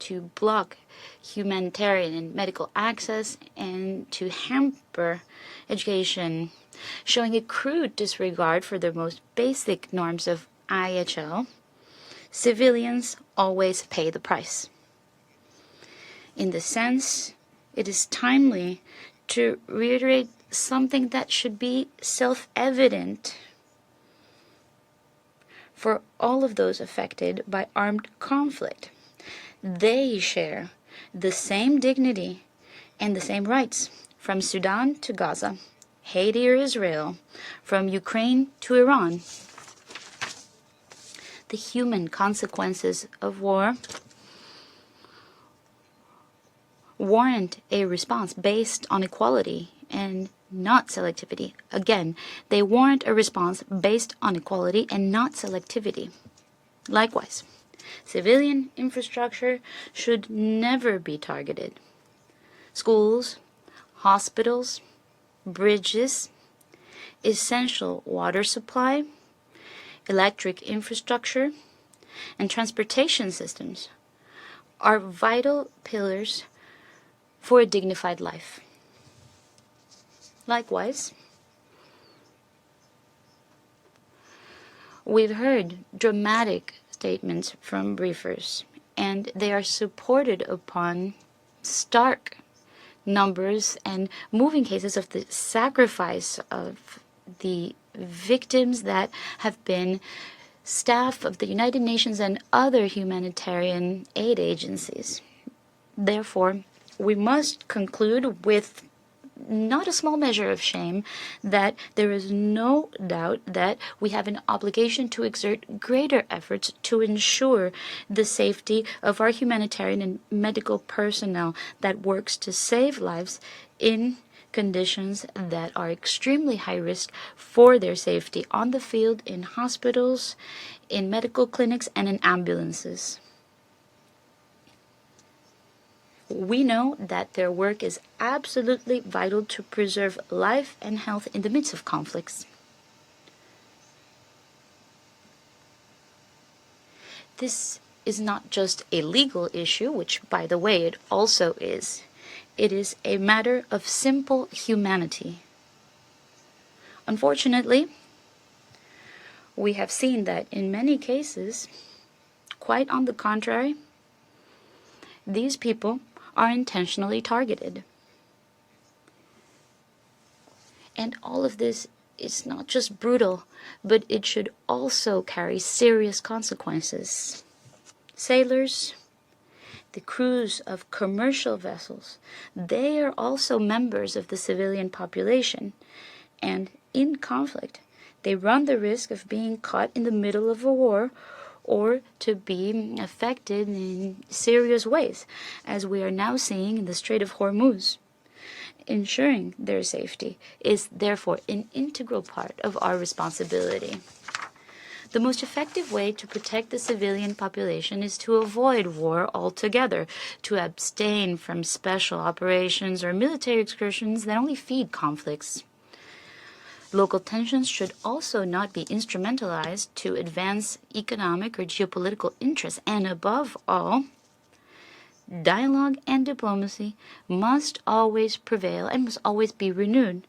[SPEAKER 5] to block humanitarian and medical access, and to hamper education, showing a crude disregard for the most basic norms of IHL, civilians always pay the price. In this sense, it is timely to reiterate something that should be self-evident for all of those affected by armed conflict. They share the same dignity and the same rights, from Sudan to Gaza, Haiti or Israel, from Ukraine to Iran. The human consequences of war warrant a response based on equality and not selectivity. Again, they warrant a response based on equality and not selectivity. Likewise, civilian infrastructure should never be targeted. Schools, hospitals, bridges, essential water supply, electric infrastructure, and transportation systems are vital pillars for a dignified life. Likewise, we've heard dramatic statements from briefers, and they are supported upon stark numbers and moving cases of the sacrifice of the victims that have been staff of the United Nations and other humanitarian aid agencies. Therefore, we must conclude with not a small measure of shame that there is no doubt that we have an obligation to exert greater efforts to ensure the safety of our humanitarian and medical personnel that works to save lives in conditions that are extremely high risk for their safety on the field, in hospitals, in medical clinics, and in ambulances. We know that their work is absolutely vital to preserve life and health in the midst of conflicts. This is not just a legal issue, which, by the way, it also is. It is a matter of simple humanity. Unfortunately, we have seen that in many cases, quite on the contrary, these people are intentionally targeted. And all of this is not just brutal, but it should also carry serious consequences. Sailors, the crews of commercial vessels, they are also members of the civilian population, and in conflict, they run the risk of being caught in the middle of a war or to be affected in serious ways, as we are now seeing in the Strait of Hormuz. Ensuring their safety is therefore an integral part of our responsibility. The most effective way to protect the civilian population is to avoid war altogether, to abstain from special operations or military excursions that only feed conflicts. Local tensions should also not be instrumentalized to advance economic or geopolitical interests, and above all, dialogue and diplomacy must always prevail and must always be renewed.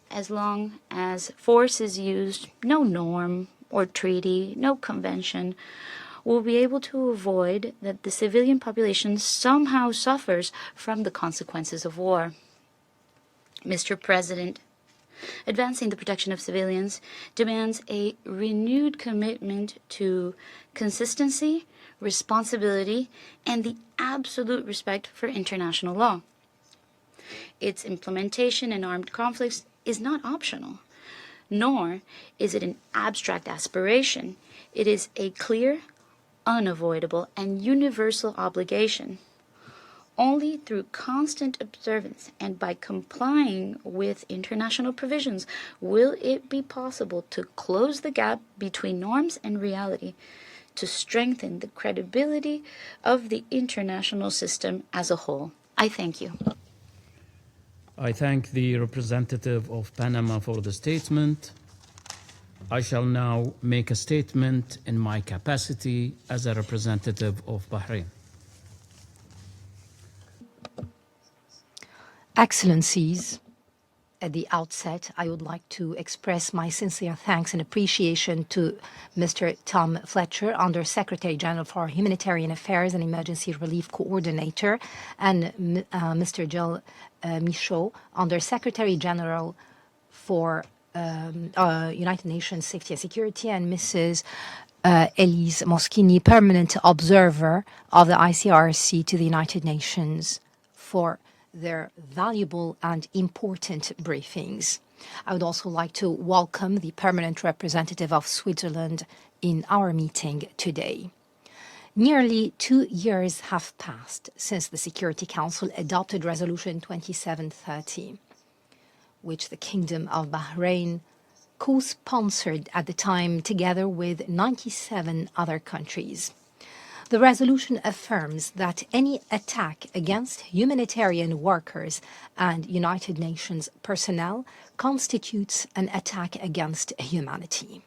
[SPEAKER 5] As long as force is used, no norm or treaty, no convention will be able to avoid that the civilian population somehow suffers from the consequences of war. Mr. President, advancing the protection of civilians demands a renewed commitment to consistency, responsibility, and the absolute respect for international law. Its implementation in armed conflicts is not optional, nor is it an abstract aspiration. It is a clear, unavoidable, and universal obligation. Only through constant observance and by complying with international provisions will it be possible to close the gap between norms and reality, to strengthen the credibility of the international system as a whole. I thank you.
[SPEAKER 1] I thank the representative of Panama for the statement. I shall now make a statement in my capacity as a representative of Bahrain.
[SPEAKER 16] Excellencies, At the outset, I would like to express my sincere thanks and appreciation to Mr. Tom Fletcher, Under-Secretary General for Humanitarian Affairs and Emergency Relief Coordinator, and Mr. Gul Musu, Under-Secretary General for United Nations Safety and Security, and Mrs. Elise Moskini, Permanent Observer of the ICRC to the United Nations, for their valuable and important briefings. I would also like to welcome the permanent representative of Switzerland in our meeting today. Nearly 2 years have passed since the Security Council adopted Resolution 2730, which the Kingdom of Bahrain co-sponsored at the time together with 97 other countries. The resolution affirms that any attack against humanitarian workers and United Nations personnel constitutes an attack against humanity.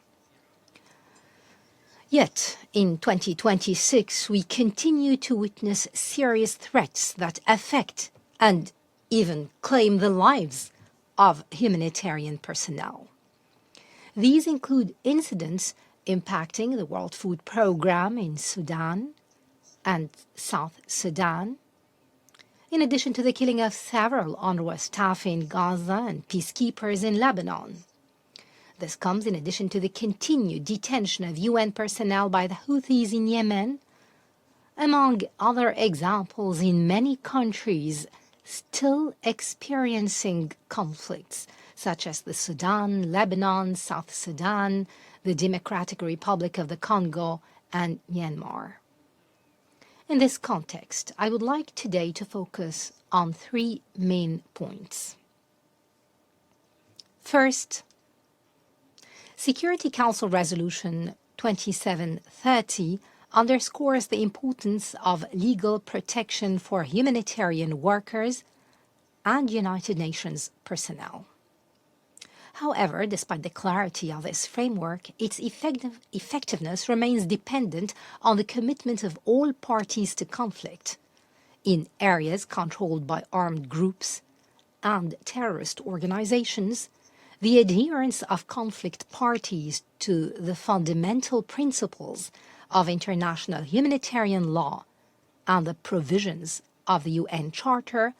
[SPEAKER 16] Yet, in 2026, we continue to witness serious threats that affect and even claim the lives of humanitarian personnel. These include incidents impacting the World Food Programme in Sudan and South Sudan, in addition to the killing of several UNRWA staff in Gaza and peacekeepers in Lebanon. This comes in addition to the continued detention of UN personnel by the Houthis in Yemen, among other examples in many countries still experiencing conflicts, such as the Sudan, Lebanon, South Sudan, the Democratic Republic of the Congo, and Myanmar. In this context, I would like today to focus on 3 main points. First, Security Council Resolution 2730 underscores the importance of legal protection for humanitarian workers and United Nations personnel. However, despite the clarity of this framework, its effectiveness remains dependent on the commitment of all parties to conflict in areas controlled by armed groups and terrorist organizations, the adherence of conflict parties to the fundamental principles of international humanitarian law and the provisions of the UN Charter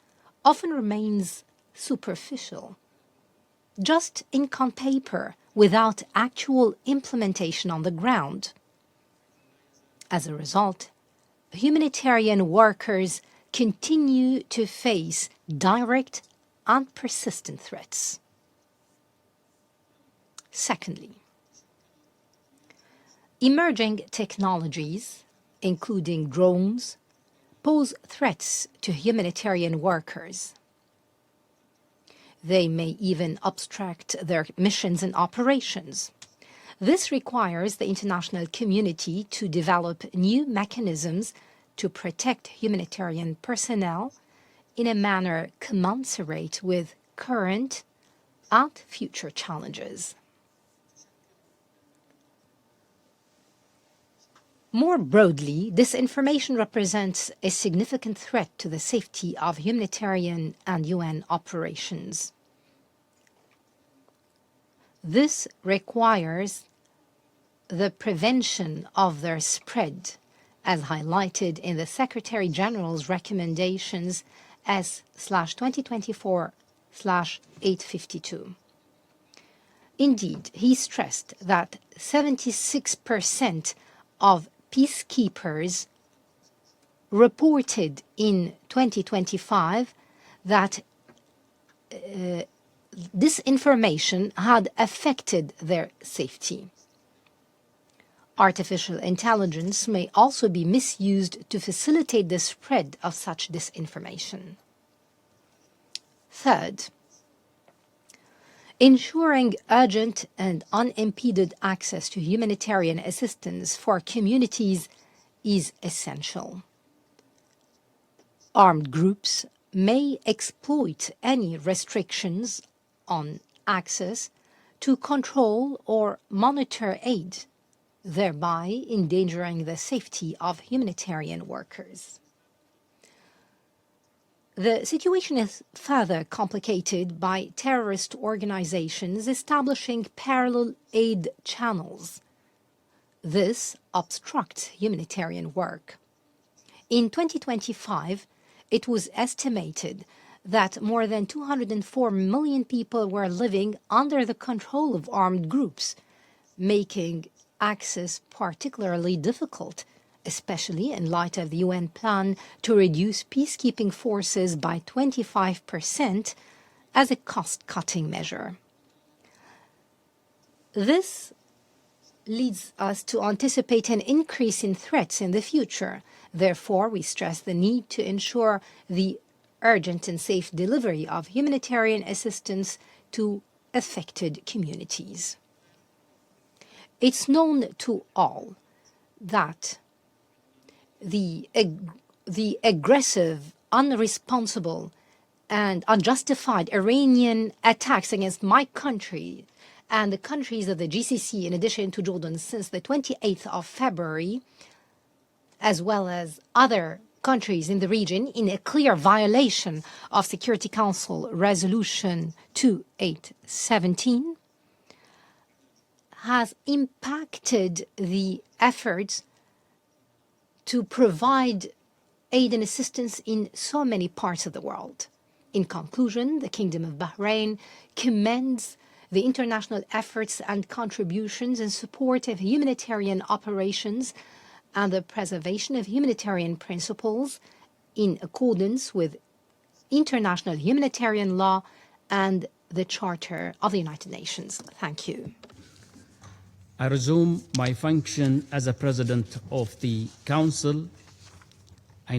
[SPEAKER 16] often remains superficial, just ink on paper, without actual implementation on the ground. As a result, humanitarian workers continue to face direct and persistent threats. Secondly, emerging technologies, including drones, pose threats to humanitarian workers. They may even obstruct their missions and operations. This requires the international community to develop new mechanisms to protect humanitarian personnel in a manner commensurate with current and future challenges. More broadly, disinformation represents a significant threat to the safety of humanitarian and UN operations. This requires the prevention of their spread, as highlighted in the Secretary General's recommendations S/2024/852. Indeed, he stressed that 76% of peacekeepers reported in 2025 that disinformation had affected their safety. Artificial intelligence may also be misused to facilitate the spread of such disinformation. Third, ensuring urgent and unimpeded access to humanitarian assistance for communities is essential. Armed groups may exploit any restrictions on access to control or monitor aid, thereby endangering the safety of humanitarian workers. The situation is further complicated by terrorist organizations establishing parallel aid channels. This obstructs humanitarian work. In 2025, it was estimated that more than 204 million people were living under the control of armed groups, making access particularly difficult, especially in light of the UN plan to reduce peacekeeping forces by 25% as a cost-cutting measure. This leads us to anticipate an increase in threats in the future. Therefore, we stress the need to ensure the urgent and safe delivery of humanitarian assistance to affected communities. It's known to all that the aggressive, unresponsible, and unjustified Iranian attacks against my country and the countries of the GCC, in addition to Jordan, since the 28th of February, as well as other countries in the region, in a clear violation of Security Council Resolution 2817, has impacted the efforts to provide aid and assistance in so many parts of the world. In conclusion, the Kingdom of Bahrain commends the international efforts and contributions in support of humanitarian operations and the preservation of humanitarian principles in accordance with international humanitarian law and the Charter of the United Nations. Thank you.
[SPEAKER 1] I resume my function as a President of the Council. I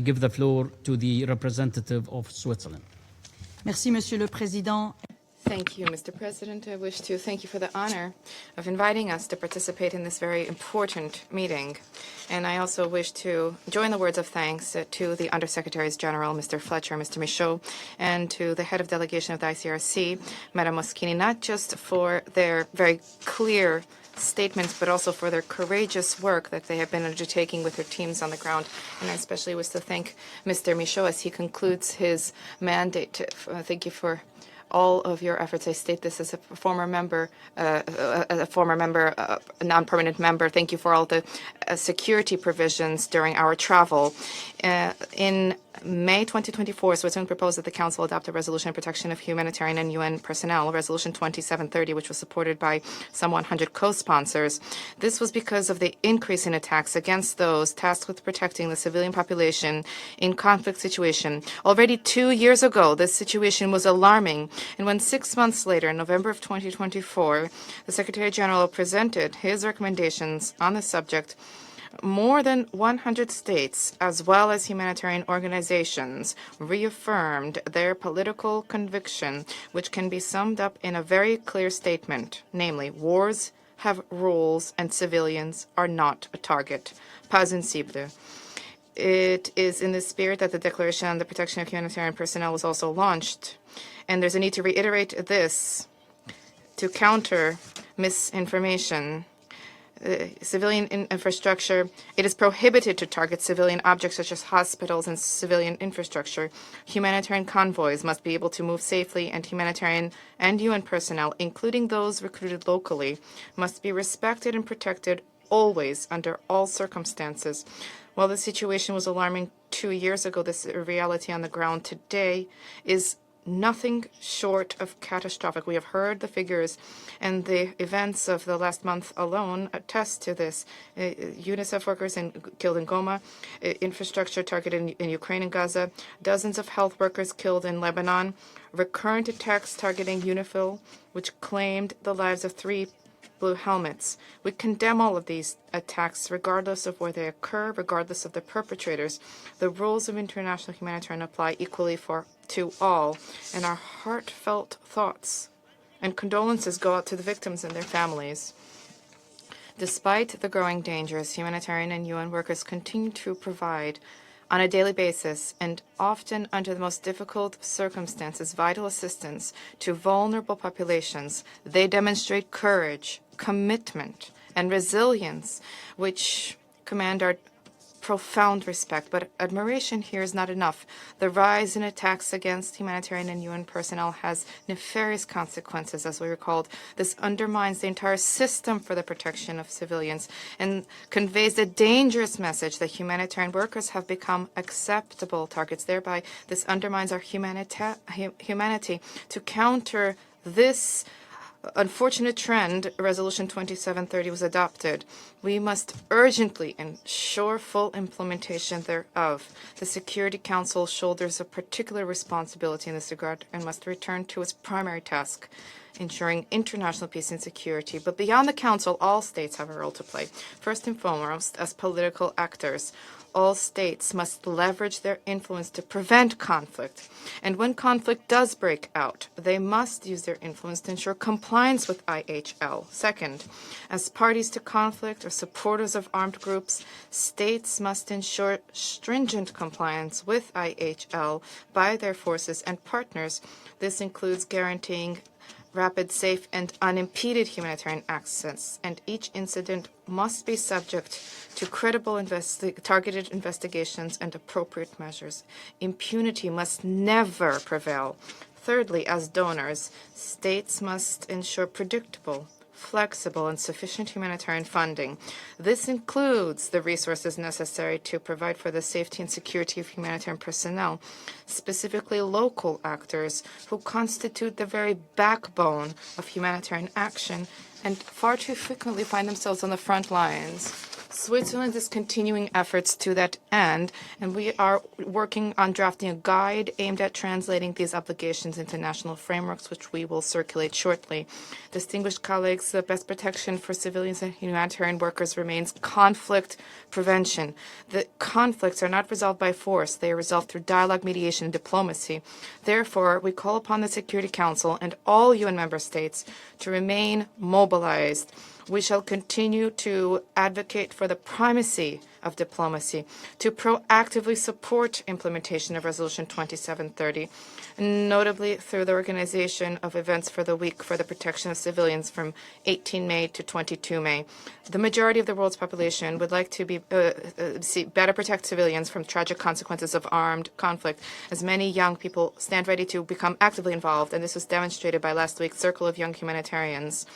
[SPEAKER 1] give the floor to the representative of Switzerland.
[SPEAKER 17] Merci, Monsieur le Président.
[SPEAKER 8] Thank you, Mr. President. I wish to thank you for the honor of inviting us to participate in this very important meeting. And I also wish to join the words of thanks to the Undersecretaries General, Mr. Fletcher, Mr. Michaud, and to the head of delegation of the ICRC, Madame Moskini, not just for their very clear statements, but also for their courageous work that they have been undertaking with their teams on the ground. And I especially wish to thank Mr. Michaud as he concludes his mandate. Thank you for all of your efforts. I state this as a former member, a non-permanent member. Thank you for all the security provisions during our travel. In May 2024, Switzerland proposed that the Council adopt a resolution on protection of humanitarian and UN personnel, Resolution 2730, which was supported by some 100 co-sponsors. This was because of the increase in attacks against those tasked with protecting the civilian population in conflict situation. Already 2 years ago, this situation was alarming, and when 6 months later, in November of 2024, the Secretary General presented his recommendations on the subject, more than 100 states, as well as humanitarian organizations, reaffirmed their political conviction, which can be summed up in a very clear statement, namely, wars have rules and civilians are not a target. Pas une cible. It is in this spirit that the Declaration on the Protection of Humanitarian Personnel was also launched, and there's a need to reiterate this to counter misinformation. Civilian infrastructure, it is prohibited to target civilian objects such as hospitals and civilian infrastructure. Humanitarian convoys must be able to move safely, and humanitarian and UN personnel, including those recruited locally, must be respected and protected always under all circumstances. While the situation was alarming 2 years ago, this reality on the ground today is nothing short of catastrophic. We have heard the figures, and the events of the last month alone attest to this. UNICEF workers killed in Goma, infrastructure targeted in Ukraine and Gaza, dozens of health workers killed in Lebanon, recurrent attacks targeting UNIFIL, which claimed the lives of 3 blue helmets. We condemn all of these attacks, regardless of where they occur, regardless of the perpetrators. The rules of international humanitarian apply equally to all, and our heartfelt thoughts and condolences go out to the victims and their families. Despite the growing dangers, humanitarian and UN workers continue to provide on a daily basis and often under the most difficult circumstances vital assistance to vulnerable populations. They demonstrate courage, commitment, and resilience, which command our profound respect, but admiration here is not enough. The rise in attacks against humanitarian and UN personnel has nefarious consequences, as we recalled. This undermines the entire system for the protection of civilians and conveys the dangerous message that humanitarian workers have become acceptable targets. Thereby, this undermines our humanity. To counter this unfortunate trend, Resolution 2730 was adopted. We must urgently ensure full implementation thereof. The Security Council shoulders a particular responsibility in this regard and must return to its primary task, ensuring international peace and security. But beyond the Council, all states have a role to play. First and foremost, as political actors, all states must leverage their influence to prevent conflict. And when conflict does break out, they must use their influence to ensure compliance with IHL. Second, as parties to conflict or supporters of armed groups, states must ensure stringent compliance with IHL by their forces and partners. This includes guaranteeing rapid, safe, and unimpeded humanitarian access, and each incident must be subject to credible targeted investigations and appropriate measures. Impunity must never prevail. Thirdly, as donors, states must ensure predictable, flexible, and sufficient humanitarian funding. This includes the resources necessary to provide for the safety and security of humanitarian personnel, specifically local actors who constitute the very backbone of humanitarian action and far too frequently find themselves on the front lines. Switzerland is continuing efforts to that end, and we are working on drafting a guide aimed at translating these obligations into national frameworks, which we will circulate shortly. Distinguished colleagues, the best protection for civilians and humanitarian workers remains conflict prevention. The conflicts are not resolved by force. They are resolved through dialogue, mediation, and diplomacy. Therefore, we call upon the Security Council and all UN member states to remain mobilized. We shall continue to advocate for the primacy of diplomacy, to proactively support implementation of Resolution 2730, notably through the organization of events for the Week for the Protection of Civilians from 18 May to 22 May. The majority of the world's population would like to better protect civilians from tragic consequences of armed conflict, as many young people stand ready to become actively involved, and this was demonstrated by last week's Circle of Young Humanitarians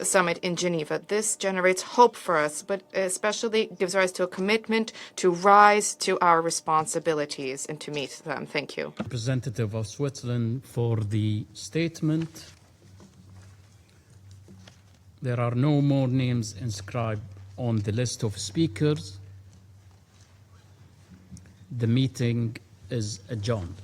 [SPEAKER 8] Summit in Geneva. This generates hope for us, but especially gives rise to a commitment to rise to our responsibilities and to meet them. Thank you.
[SPEAKER 1] Representative of Switzerland for the statement. There are no more names inscribed on the list of speakers. The meeting is adjourned.